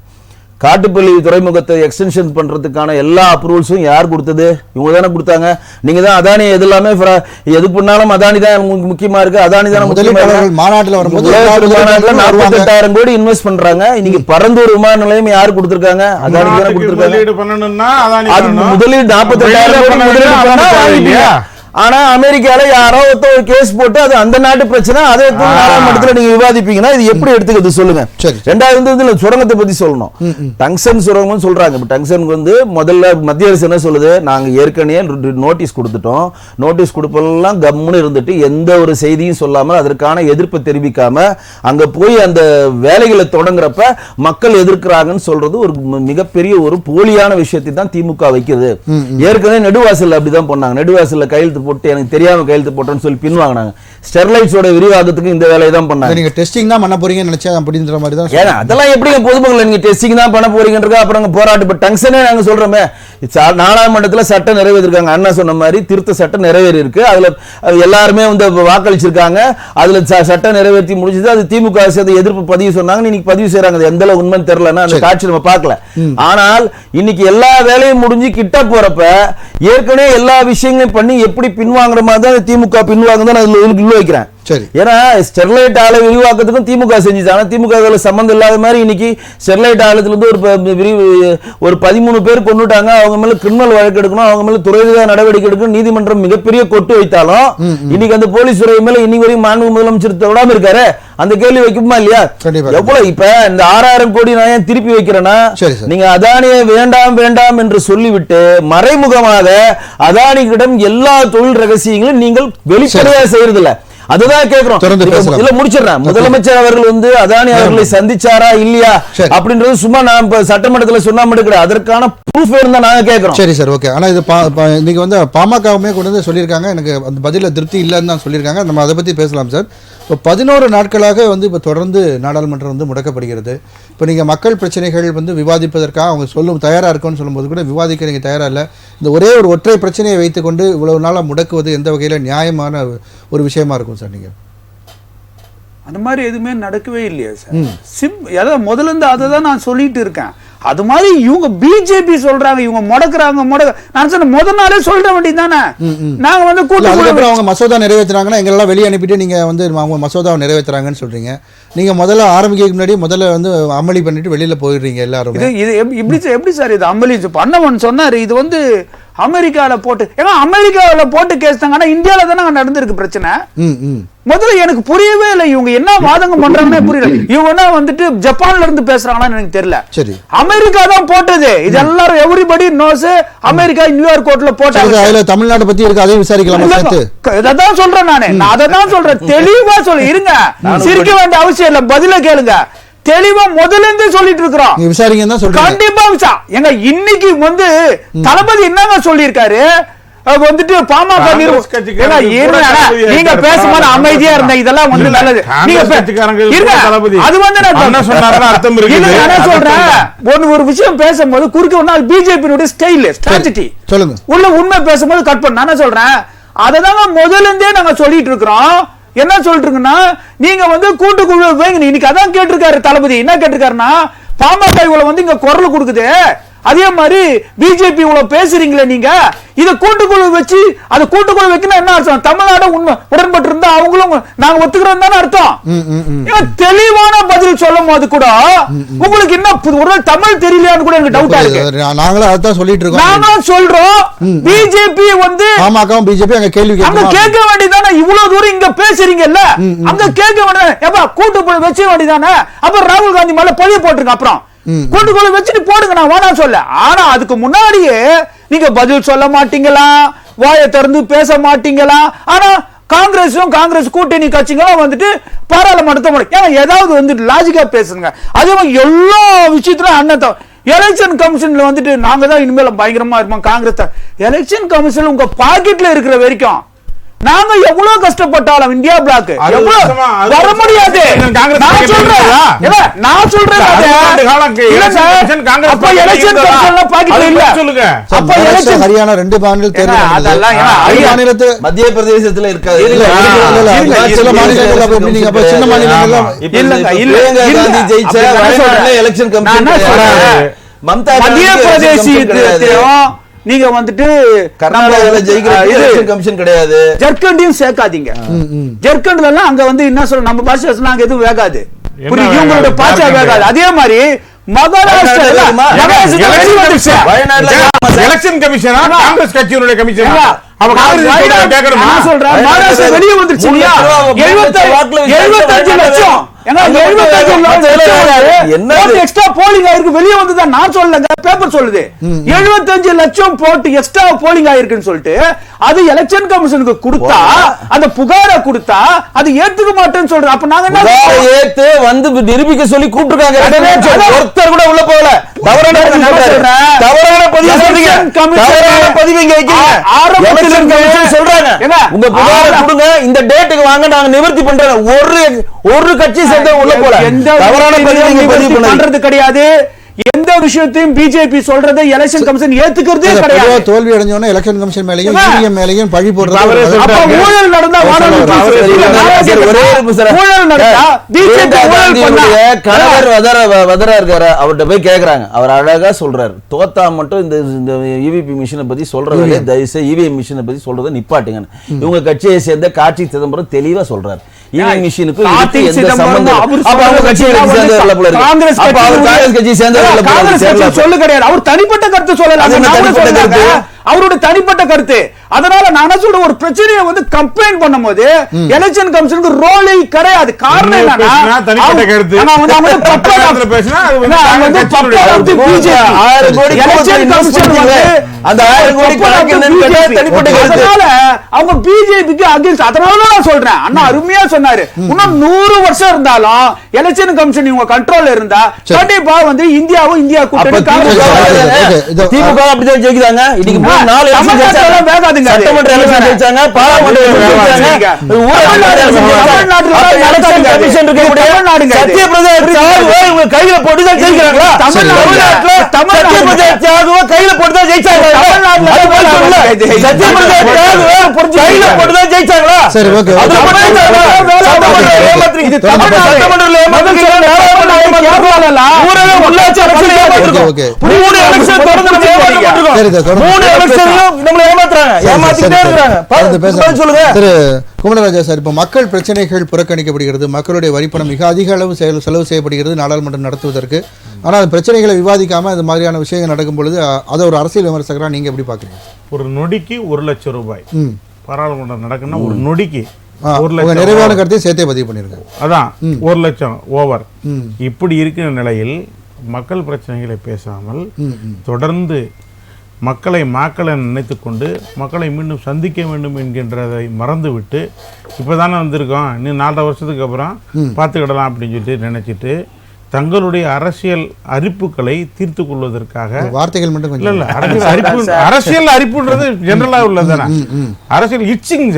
காட்டுப்பள்ளி துறைமுகத்தை எக்ஸ்டென்ஷன் பண்றதுக்கான எல்லா அப்ரூவல்ஸும் யார் கொடுத்தது? இவங்க தானே கொடுத்தாங்க. நீங்க தான் அதானி எது எல்லாமே எது பண்ணாலும் அதானி தான் முக்கியமா இருக்கு. அதானி தான் மாநாட்டில் 48,000 கோடி இன்வெஸ்ட் பண்றாங்க. இன்னைக்கு பரந்தூர் விமான நிலையம் யாரு கொடுத்திருக்காங்க? அதானி தானே கொடுத்திருக்காங்க. முதலீடு 48,000 கோடி முதலீடு. ஆனா அமெரிக்கால யாரோ ஒரு கேஸ் போட்டு அது அந்த நாட்டு பிரச்சனை, அதை நாடாளுமன்றத்தில் நீங்க விவாதிப்பீங்கன்னா இது எப்படி எடுத்துக்கிறது சொல்லுங்க. ரெண்டாவது சுரங்கத்தை பத்தி சொல்லணும். டங்ஸ்டன் சுரங்கம் சொல்றாங்க. டங்ஸ்டன் வந்து முதல்ல மத்திய அரசு என்ன சொல்லுது, நாங்க ஏற்கனவே நோட்டீஸ் கொடுத்துட்டோம், நோட்டீஸ் கொடுப்பெல்லாம் கம்முன்னு இருந்துட்டு எந்த ஒரு செய்தியும் சொல்லாம அதற்கான எதிர்ப்பை தெரிவிக்காம அங்க போய் அந்த வேலைகளை தொடங்குறப்ப மக்கள் எதிர்க்கிறாங்கன்னு சொல்றது ஒரு மிகப்பெரிய ஒரு போலியான விஷயத்தை தான் திமுக வைக்கிறது. ஏற்கனவே நெடுவாசல் அப்படிதான் பண்ணாங்க. நெடுவாசல்ல கையெழுத்து போட்டு எனக்கு தெரியாம கையெழுத்து போட்டேன்னு சொல்லி பின்வாங்கினாங்க. ஸ்டெர்லைட்ஸோட விரிவாக்கத்துக்கு இந்த வேலையை தான் பண்ணாங்க. நீங்க டெஸ்டிங் தான் பண்ண போறீங்கன்னு நினைச்சா அப்படின்ற மாதிரி தான். ஏன்னா அதெல்லாம் எப்படி பொதுமக்கள் நீங்க டெஸ்டிங் தான் பண்ண போறீங்கன்றது அப்புறம் போராட்டம். இப்ப டங்ஸ்டனே நாங்க சொல்றோமே, நாடாளுமன்றத்தில் சட்டம் நிறைவேற்றிருக்காங்க. அண்ணா சொன்ன மாதிரி திருத்த சட்டம் நிறைவேறி இருக்கு. அதுல எல்லாருமே வந்து வாக்களிச்சிருக்காங்க. அதுல சட்டம் நிறைவேற்றி முடிஞ்சது. அது திமுக எதிர்ப்பு பதிவு சொன்னாங்க. இன்னைக்கு பதிவு செய்யறாங்க. எந்த அளவு உண்மை தெரியலன்னா அந்த காட்சி நம்ம பார்க்கல. ஆனால் இன்னைக்கு எல்லா வேலையும் முடிஞ்சு கிட்ட போறப்ப ஏற்கனவே எல்லா விஷயங்களையும் பண்ணி எப்படி பின்வாங்குற மாதிரி தான் திமுக பின்வாங்க தான் அதுல வைக்கிறேன். ஏன்னா ஸ்டெர்லைட் ஆலை விரிவாக்கத்துக்கும் திமுக செஞ்சுட்டாங்க. திமுக சம்பந்தம் இல்லாத மாதிரி இன்னைக்கு ஸ்டெர்லைட் ஆலயத்துல இருந்து ஒரு 13 பேர் கொண்டுட்டாங்க. அவங்க மேல கிரிமினல் வழக்கு எடுக்கணும், அவங்க மேல துறை நடவடிக்கை எடுக்கணும். நீதிமன்றம் மிகப்பெரிய கொட்டு வைத்தாலும் இன்னைக்கு அந்த போலீஸ் துறை மேல இன்னைக்கு வரைக்கும் மாண்பு முதலமைச்சர் விடாம இருக்காரு. அந்த கேள்வி வைக்குமா இல்லையா? எவ்வளவு இப்ப இந்த 6000 கோடி நான் ஏன் திருப்பி வைக்கிறேன்னா, நீங்க அதானியை வேண்டாம் வேண்டாம் என்று சொல்லிவிட்டு மறைமுகமாக அதானியிடம் எல்லா தொழில் ரகசியங்களும் நீங்கள் வெளிப்படையா செய்யறதில்ல. அதுதான் கேக்குறோம். இல்ல முடிச்சிடறேன். முதலமைச்சர் அவர்கள் வந்து அதானி அவர்களை சந்திச்சாரா இல்லையா அப்படின்றது சும்மா நான் சட்டமன்றத்தில் சொன்னா மட்டும் கிடையாது. அதற்கான ப்ரூஃப் இருந்தா நாங்க கேக்குறோம். சரி சார், ஓகே. ஆனா இது இன்னைக்கு வந்து பாமகவுமே கொண்டு வந்து சொல்லியிருக்காங்க. எனக்கு அந்த பதில திருப்தி இல்லைன்னு தான் சொல்லியிருக்காங்க. நம்ம அதை பத்தி பேசலாம் சார். இப்போ 11 நாட்களாக வந்து இப்போ தொடர்ந்து நாடாளுமன்றம் வந்து முடக்கப்படுகிறது. இப்போ நீங்கள் மக்கள் பிரச்சனைகள் வந்து விவாதிப்பதற்காக அவங்க தயாராக இருக்குன்னு சொல்லும்போது கூட விவாதிக்க நீங்கள் தயாராக இல்லை. இந்த ஒரே ஒற்றை பிரச்சனையை வைத்துக்கொண்டு இவ்வளவு நாளாக முடக்குவது எந்த வகையில் நியாயமான ஒரு விஷயமா இருக்கும் சார்? நீங்கள் அந்த மாதிரி எதுவுமே நடக்கவே இல்லையா சார்? அதாவது முதல்ல இருந்து அதை தான் நான் சொல்லிட்டு இருக்கேன். அது மாதிரி இவங்க பிஜேபி சொல்றாங்க, இவங்க முடக்குறாங்க. நான் சொன்ன முதல் நாளே சொல்ல வேண்டியது தானே. நாங்க வந்து கூட்டத்தில் அவங்க மசோதா நிறைவேற்றுறாங்கன்னா எங்களெல்லாம் வெளியே அனுப்பிட்டு நீங்க வந்து அவங்க மசோதாவை நிறைவேற்றுறாங்கன்னு சொல்றீங்க. நீங்க முதல்ல ஆரம்பிக்க முன்னாடி முதல்ல வந்து அமளி பண்ணிட்டு வெளியில போயிடுறீங்க எல்லாரும். இது எப்படி சார் இது அமளி பண்ணவன் சொன்னாரு? இது வந்து அமெரிக்கால போட்டு, ஏன்னா அமெரிக்காவில போட்டு கேஸ் தாங்க. ஆனா இந்தியாவில தானே நடந்திருக்கு பிரச்சனை. முதல்ல எனக்கு புரியவே இல்லை இவங்க என்ன வாதகம் பண்றாங்கன்னே புரியல. இவங்க வந்துட்டு ஜப்பான்ல இருந்து பேசுறாங்களான்னு எனக்கு தெரியல. சரி, அமெரிக்கா தான் போட்டது. இது எல்லாரும் எவரிபடி நோஸ். அமெரிக்கா நியூயார்க் கோர்ட்ல போட்டாங்க. அதுல தமிழ்நாடு பத்தி இருக்கு, அதையும் விசாரிக்கலாம். இதான் சொல்றேன் நானு. நான் அதை தான் சொல்றேன். தெளிவா சொல்ல இருங்க, சிரிக்க வேண்டிய அவசியம் இல்லை. பதில கேளுங்க. தெளிவா முதல்ல இருந்து சொல்லிட்டு இருக்கிறோம். கண்டிப்பா எங்க இன்னைக்கு வந்து தளபதி என்னங்க சொல்லியிருக்காரு வந்துட்டு பாமக நீங்க பேசும்போது அமைதியா இருந்த இதெல்லாம் வந்து நல்லது. அது வந்து நான் சொல்றேன் ஒரு விஷயம் பேசும்போது குறுக்க ஒன்னா பிஜேபி ஸ்டைல் ஸ்ட்ராட்டஜி சொல்லுங்க. உள்ள உண்மை பேசும்போது கட் பண்ண நான் சொல்றேன். அததாங்க முதல்ல இருந்தே நாங்க சொல்லிட்டு இருக்கிறோம். என்ன சொல்லிட்டு இருக்குன்னா, நீங்க வந்து கூட்டுக்குழு வைங்க. இன்னைக்கு அதான் கேட்டிருக்காரு தளபதி. என்ன கேட்டிருக்காருன்னா, பாமக இவ்வளவு வந்து இங்க குரல் கொடுக்குது, அதே மாதிரி பிஜேபி இவ்வளவு பேசுறீங்களே, நீங்க இத கூட்டுக்குழு வச்சு அது கூட்டுக்குழு வைக்கணும் என்ன அர்த்தம்? தமிழ்நாடு உண்மை உடன்பட்டு இருந்தா அவங்களும் நாங்க ஒத்துக்கிறோம் தானே அர்த்தம். தெளிவான பதில் சொல்லும் போது கூட உங்களுக்கு என்ன ஒரு தமிழ் தெரியலையான்னு கூட எனக்கு டவுட்டா இருக்கு. நாங்களும் அதான் சொல்லிட்டு இருக்கோம். நாங்க சொல்றோம் பிஜேபி வந்து பாமக பிஜேபி அங்க கேள்வி கேட்க வேண்டியதானே. இவ்வளவு தூரம் இங்க பேசுறீங்கல்ல, அங்க கேட்க வேண்டியது கூட்டுக்குழு வச்ச வேண்டியதானே. அப்புறம் ராகுல் காந்தி மேல பழிய போட்டுருங்க. அப்புறம் கூட்டுக்குழு வச்சுட்டு போடுங்க, நான் வேணா சொல்ல. ஆனா அதுக்கு முன்னாடியே நீங்க பதில் சொல்ல மாட்டீங்களா, வாயை திறந்து பேச மாட்டீங்களா? ஆனா காங்கிரஸ் கூட்டணி கட்சிகளும் வந்துட்டு பாராளுமன்றத்தை ஏதாவது வந்து லாஜிக்கா பேசுங்க. அதே மாதிரி எல்லா விஷயத்திலும் அண்ணன் எலெக்ஷன் கமிஷன்ல வந்துட்டு நாங்க தான் இனிமேல பயங்கரமா இருப்போம். காங்கிரஸ் எலெக்ஷன் கமிஷன் உங்க பாக்கெட்ல இருக்கிற வரைக்கும் நாங்க எவ்வளவு கஷ்டப்பட்டாலும் இந்தியா பிளாக் வர முடியாது. நான் சொல்றேன் ஹரியானா 2 மாநில தேர்தல் மத்திய பிரதேசத்துல இருக்காது. சில மாநிலங்கள் சின்ன மாநிலங்கள் ஜெயிச்ச எலெக்ஷன் கமிஷன் மத்திய பிரதேச நீங்க வந்துட்டு கமிஷன் கிடையாது. ஜர்க்கண்டையும் சேர்க்காதீங்க. ஜர்க்கண்ட்ல எல்லாம் அங்க வந்து என்ன சொல்ற நம்ம பாஷை அங்க எதுவும் வேகாது. இவங்களோட பாஷா வேகாது. அதே மாதிரி எலெக்ஷன் கமிஷனா காங்கிரஸ் கட்சியினுடைய கமிஷன் வெளியே வந்துருச்சு. 75 லட்சம் எக்ஸ்ட்ரா போலிங் ஆயிருக்கு. வெளியே வந்துதான் நான் சொல்லல, பேப்பர் சொல்லுது. 75 லட்சம் போட்டு எக்ஸ்ட்ரா போலிங் ஆயிருக்குன்னு சொல்லிட்டு அது எலெக்ஷன் கமிஷனுக்கு கொடுத்தா, அந்த புகாரை கொடுத்தா அது ஏத்துக்க மாட்டேன்னு சொல்றது. அப்ப நாங்க என்ன ஏத்து வந்து நிரூபிக்க சொல்லி கூப்பிட்டுருக்காங்க. ஒருத்தர் கூட உள்ள போகல. தவறான உங்க புகாரை கொடுங்க, இந்த டேட்டுக்கு வாங்க, நாங்க நிவர்த்தி பண்றோம். ஒரு கட்சி சேர்ந்த உள்ள போல தவறான பதிவு பண்றது கிடையாது. எந்த விஷயத்தையும் பிஜேபி சொல்றதை எலெக்ஷன் கமிஷன் ஏத்துக்கிறதே கிடையாது. தோல்வி அடைஞ்சோன்னா எலெக்ஷன் கமிஷன் மேலேயும் இவிஎம் மேலேயும் பழி போடுறது. அப்ப ஊழல் நடந்தா ஊழல் நடந்தா பிஜேபி ஊழல் பண்ணா கணவர் வதரா இருக்காரு, அவர்கிட்ட போய் கேக்குறாங்க. அவர் அழகா சொல்றாரு, தோத்தா மட்டும் இந்த இவிபி மிஷினை பத்தி சொல்றதே தயவுசெய்து இவிஎம் மிஷினை பத்தி சொல்றதை நிப்பாட்டுங்க. இவங்க கட்சியை சேர்ந்த கார்த்தி சிதம்பரம் தெளிவா சொல்றாரு, இவிஎம் மிஷினுக்கு எந்த சம்பந்தம். அப்ப அவங்க கட்சியை சேர்ந்தவர்கள போல இருக்கு. காங்கிரஸ் கட்சி சேர்ந்தவர்கள போல சொல்ல கிடையாது. அவர் தனிப்பட்ட கருத்து சொல்லல, அவருடைய தனிப்பட்ட கருத்து. அதனால நான் சொல்ற ஒரு பிரச்சனையை வந்து கம்ப்ளைண்ட் பண்ணும்போது எலெக்ஷன் கமிஷனுக்கு ரோலே கிடையாது. காரணம் என்னன்னா தனிப்பட்ட கருத்து அவங்க பிஜேபிக்கு அகைன்ஸ்ட். அதனால நான் சொல்றேன், அண்ணா அருமையா சொன்னாரு, இன்னும் 100 வருஷம் இருந்தாலும் எலெக்ஷன் கமிஷன் இவங்க கண்ட்ரோல்ல இருந்தா கண்டிப்பா வந்து இந்தியாவும் இந்தியா கூட்டணி திமுக அப்படிதான் ஜெயிக்கிறாங்க. இன்னைக்கு 4 எலெக்ஷன் வேகாதுங்க. சட்டமன்ற எலெக்ஷன் ஜெயிச்சாங்க, பாராளுமன்ற எலெக்ஷன் ஜெயிச்சாங்க, இவங்க கையில போட்டு தான் ஜெயிக்கிறாங்களா? கையில போட்டு தான் ஜெயிச்சாங்க. கையில போட்டு தான் ஜெயிச்சாங்களா? சரி, ஓகே. குமரராஜா சார், இப்ப மக்கள் பிரச்சனைகள் புறக்கணிக்கப்படுகிறது, மக்களுடைய வரிப்பணம் மிக அதிக அளவு செலவு செய்யப்படுகிறது நாடாளுமன்றம் நடத்துவதற்கு. ஆனால் பிரச்சனைகளை விவாதிக்காம இந்த மாதிரியான விஷயங்கள் நடக்கும் பொழுது அதை ஒரு அரசியல் விமர்சகரா நீங்க எப்படி பாக்குறீங்க? ஒரு நொடிக்கு 1 லட்சம் ரூபாய் பாராளுமன்றம் நடக்குன்னா ஒரு நொடிக்கு 1 லட்சம் நிறைவான கருத்தை சேர்த்தே பதிவு பண்ணிருக்காங்க. அதான் 1 லட்சம் ஓவர். இப்படி இருக்கிற நிலையில் மக்கள் பிரச்சனைகளை பேசாமல் தொடர்ந்து மக்களை நினைத்து கொண்டு மக்களை மீண்டும் சந்திக்க வேண்டும் என்கின்றதை மறந்துவிட்டு இப்போதானே வந்திருக்கோம், இன்னும் 4 வருஷத்துக்கு அப்புறம் பார்த்துக்கிடலாம் அப்படின்னு சொல்லிட்டு நினைச்சிட்டு தங்களுடைய அரசியல் அரிப்புகளை தீர்த்து கொள்வதற்காக வார்த்தைகள் மட்டும் இல்ல அரசியல் அரிப்புன்றது ஜெனரலா உள்ளதானே. அரசியல் இச்சிங்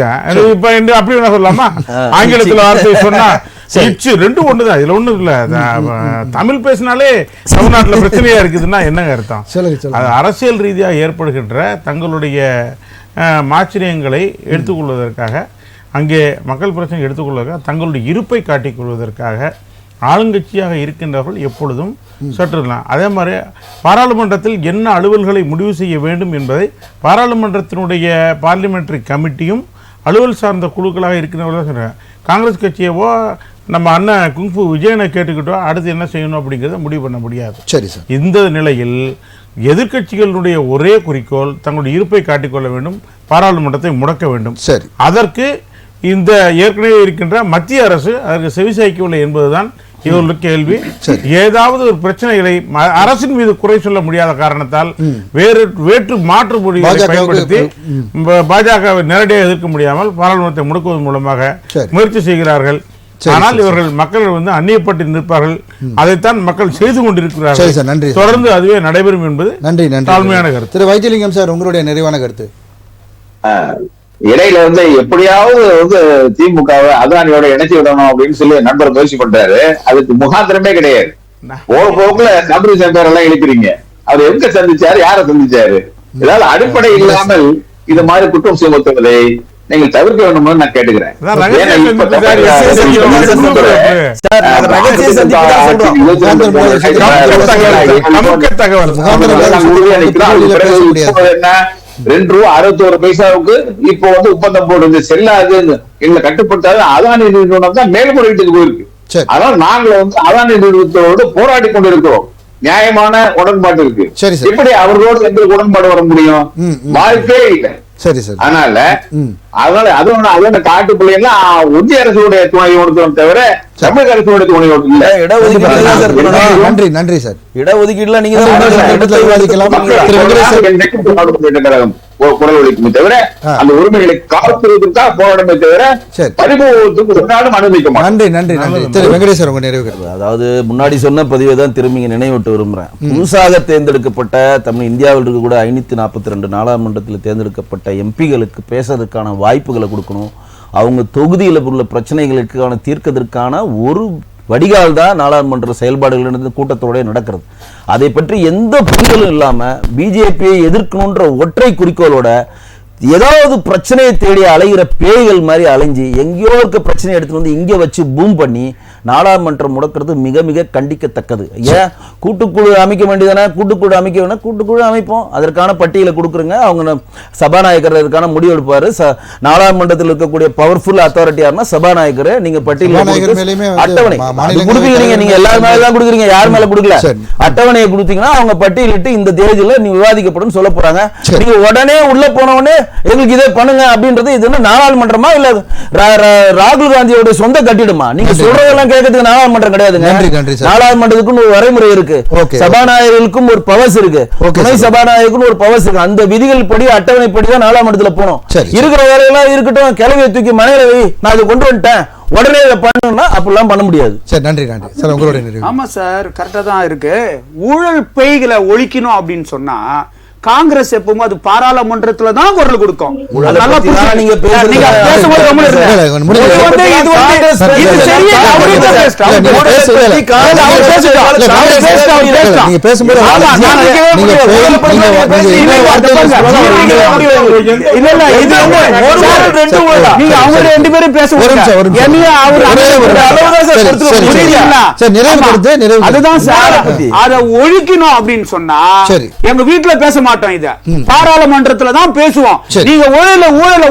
இப்ப அப்படி என்ன சொல்லலாமா? ஆங்கிலத்தில் வார்த்தை சொன்னா இச்சு 2 ஒண்ணுதான், இதுல ஒண்ணும் இல்ல. தமிழ் பேசினாலே தமிழ்நாட்டுல பிரச்சனையா இருக்குதுன்னா என்னங்க அர்த்தம்? அது அரசியல் ரீதியாக ஏற்படுகின்ற தங்களுடைய மாச்சரியங்களை எடுத்துக்கொள்வதற்காக, அங்கே மக்கள் பிரச்சனை எடுத்துக்கொள்வதற்காக, தங்களுடைய இருப்பை காட்டிக் கொள்வதற்காக ஆளுங்கட்சியாக இருக்கின்றவர்கள் எப்பொழுதும் சற்றுலாம். அதே மாதிரி பாராளுமன்றத்தில் என்ன அலுவல்களை முடிவு செய்ய வேண்டும் என்பதை பாராளுமன்றத்தினுடைய பார்லிமெண்டரி கமிட்டியும் அலுவல் சார்ந்த குழுக்களாக இருக்கின்றவர்கள் சொல்கிறாங்க. காங்கிரஸ் கட்சியவோ நம்ம அண்ணன் குங்ஃபு விஜயனை கேட்டுக்கிட்டோ அடுத்து என்ன செய்யணும் அப்படிங்கிறத முடிவு பண்ண முடியாது. சரி சார். இந்த நிலையில் எதிர்க்கட்சிகளுடைய ஒரே குறிக்கோள் தங்களுடைய இருப்பை காட்டிக்கொள்ள வேண்டும், பாராளுமன்றத்தை முடக்க வேண்டும். சரி, அதற்கு இந்த ஏற்கனவே இருக்கின்ற மத்திய அரசு அதற்கு செவிசாய்க்கவில்லை என்பதுதான் இவர்களுடைய கேள்வி. ஏதாவது ஒரு பிரச்சனைகளை அரசின் மீது குறை சொல்ல முடியாத காரணத்தால் வேற்று மாற்று மொழிகளை பயன்படுத்தி பாஜகவை நேரடியாக எதிர்க்க முடியாமல் பாராளுமன்றத்தை முடக்குவதன் மூலமாக முயற்சி செய்கிறார்கள். ஆனால் இவர்கள் மக்கள் வந்து அந்நியப்பட்டு நிற்பார்கள். அதைத்தான் மக்கள் செய்து கொண்டிருக்கிறார்கள். தொடர்ந்து அதுவே நடைபெறும் என்பது தாழ்மையான கருத்து. திரு வைத்தியலிங்கம் சார், உங்களுடைய நிறைவான கருத்து. இடையில வந்து எப்படியாவது வந்து திமுகவை அதானியோட இணைச்சி விடணும் அப்படின்னு சொல்லி நண்பர் முயற்சி பண்றாரு. அதுக்கு முகாந்திரமே கிடையாது. போக்குல நபரி சங்கர் எல்லாம் இழுக்கிறீங்க. அவர் எங்க சந்திச்சாரு, யாரை சந்திச்சாரு? ஏதாவது அடிப்படை இல்லாமல் இது மாதிரி குற்றம் சுமத்துவதை நீங்கள் தவிர்க்க வேண்டும்னு நான் கேட்டுக்கிறேன். ₹2.61 இப்போ வந்து ஒப்பந்தம் போடுறது செல்லாது எங்களை கட்டுப்படுத்தாது அதானி நிறுவனம் தான் மேல்முறையீட்டுக்கு போயிருக்கு. அதனால நாங்கள் வந்து அதானி நிறுவனத்தோடு போராடி கொண்டிருக்கிறோம். நியாயமான உடன்பாடு இருக்கு. எப்படி அவர்களோடு எங்களுக்கு உடன்பாடு வர முடியும்? வாய்ப்பே இல்லை. சரி சரி. அதனால அதோட காட்டு பிள்ளைங்கலாம் ஒன்றிய அரசுடைய துணை கொடுக்கிறோம் தவிர தமிழக அரசுடைய துணை நன்றி நன்றி சார். இடஒதுக்கீடுல நீங்க குரல் ஒலிக்குமே தவிர அந்த உரிமைகளை காப்பதற்காக போராடமே தவிர பரிபோகத்துக்கு ஒரு நாளும் அனுமதிக்க மாட்டோம். நன்றி நன்றி நன்றி. திரு வெங்கடேஸ்வர், உங்க நிறைவு. அதாவது முன்னாடி சொன்ன பதிவை தான் திரும்பி நினைவூட்ட விரும்புறேன். புதுசாக தேர்ந்தெடுக்கப்பட்ட தமிழ் இந்தியாவில் இருக்க கூட 542 நாடாளுமன்றத்தில் தேர்ந்தெடுக்கப்பட்ட எம்பிகளுக்கு பேசுறதுக்கான வாய்ப்புகளை கொடுக்கணும். அவங்க தொகுதியில் உள்ள பிரச்சனைகளுக்கான தீர்க்கதற்கான ஒரு வடிகால் தான் நாடாளுமன்ற செயல்பாடுகள் கூட்டத்தோட நடக்கிறது. அதை பற்றி எந்த புரிதலும் இல்லாம பிஜேபியை எதிர்க்கணுன்ற ஒற்றை குறிக்கோளோட ஏதாவது பிரச்சனையை தேடி அலைகிற பேய்கள் மாதிரி அலைஞ்சு எங்கேயோ இருக்க பிரச்சனையை எடுத்து வந்து இங்க வச்சு பூம் பண்ணி நாடாளுமன்றம் முடக்கிறது மிக மிக கண்டிக்கத்தக்கது. ஏன் கூட்டுக்குழு அமைக்க வேண்டியதானே? கூட்டுக்குழு அமைக்க வேணா கூட்டுக்குழு அமைப்போம், அதற்கான பட்டியலை கொடுக்குறங்க, அவங்க சபாநாயகர் அதற்கான முடிவு எடுப்பாரு. நாடாளுமன்றத்தில் இருக்கக்கூடிய பவர்ஃபுல் அத்தாரிட்டி யாருன்னா சபாநாயகர். நீங்க பட்டியல அட்டவணை கொடுப்பீங்க, நீங்க எல்லாரும் மேல தான் கொடுக்குறீங்க, யார் மேல கொடுக்கல. அட்டவணையை கொடுத்தீங்கன்னா அவங்க பட்டியலிட்டு இந்த தேதியில நீ விவாதிக்கப்படும் சொல்ல போறாங்க. நீங்க உடனே உள்ள போன உடனே எங்களுக்கு இதே பண்ணுங்க அப்படின்றது இது என்ன நாடாளுமன்றமா இல்ல ராகுல் காந்தியோட சொந்த கட்டிடுமா? நீங்க சொல்றதெல்லாம் கேட்கறதுக்கு நாடாளுமன்றம் கிடையாதுங்க. நாடாளுமன்றத்துக்கும் ஒரு வரைமுறை இருக்கு, சபாநாயகர்களுக்கும் ஒரு பவர்ஸ் இருக்கு, துணை சபாநாயகருக்கும் ஒரு பவர்ஸ் இருக்கு. அந்த விதிகள் படி அட்டவணை படி தான் நாடாளுமன்றத்துல போனோம். இருக்கிற வேலையெல்லாம் இருக்கட்டும், கிளவியை தூக்கி மனையில வை, நான் அதை கொண்டு வந்துட்டேன் உடனே இதை பண்ணணும்னா அப்படிலாம் பண்ண முடியாது. சரி, நன்றி நன்றி சார். உங்களுடைய ஆமா சார், கரெக்டா தான் இருக்கு. ஊழல் பேய்களை ஒழிக்கணும் அப்படின்னு சொன்னா காங்கிரஸ் எப்பவும் அது பாராளுமன்றத்துல தான் குரல் கொடுக்கும். நீங்க அதுதான் சார், அதை ஒழிக்கணும் அப்படின்னு சொன்னா எங்க வீட்டுல பேச மாட்டோம், இத பாராளுமன்றத்துல தான் பேசுவோம். நீங்க ஊழல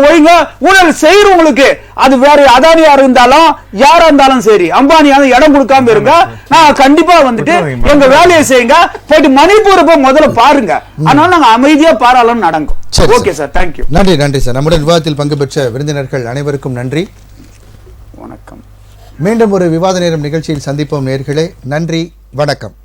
ஒழுங்க, ஊழல் செய்யறவங்களுக்கு அது வேற அதானியா இருந்தாலும் யாரா இருந்தாலும் சரி, அம்பானியா இடம் கொடுக்காம இருங்க. நான் கண்டிப்பா வந்துட்டு எங்க வேலையை செய்யுங்க, போயிட்டு மணிப்பூர் போய் முதல்ல பாருங்க. அதனால நாங்க அமைதியா பாராளுமன்றம் நடக்கும். Okay sir, thank you. நன்றி நன்றி சார். நம்முடைய விவாதத்தில் பங்கு பெற்ற விருந்தினர்கள் அனைவருக்கும் நன்றி, வணக்கம். மீண்டும் ஒரு விவாத நேரம் நிகழ்ச்சியில் சந்திப்போம் நேயர்களே. நன்றி, வணக்கம்.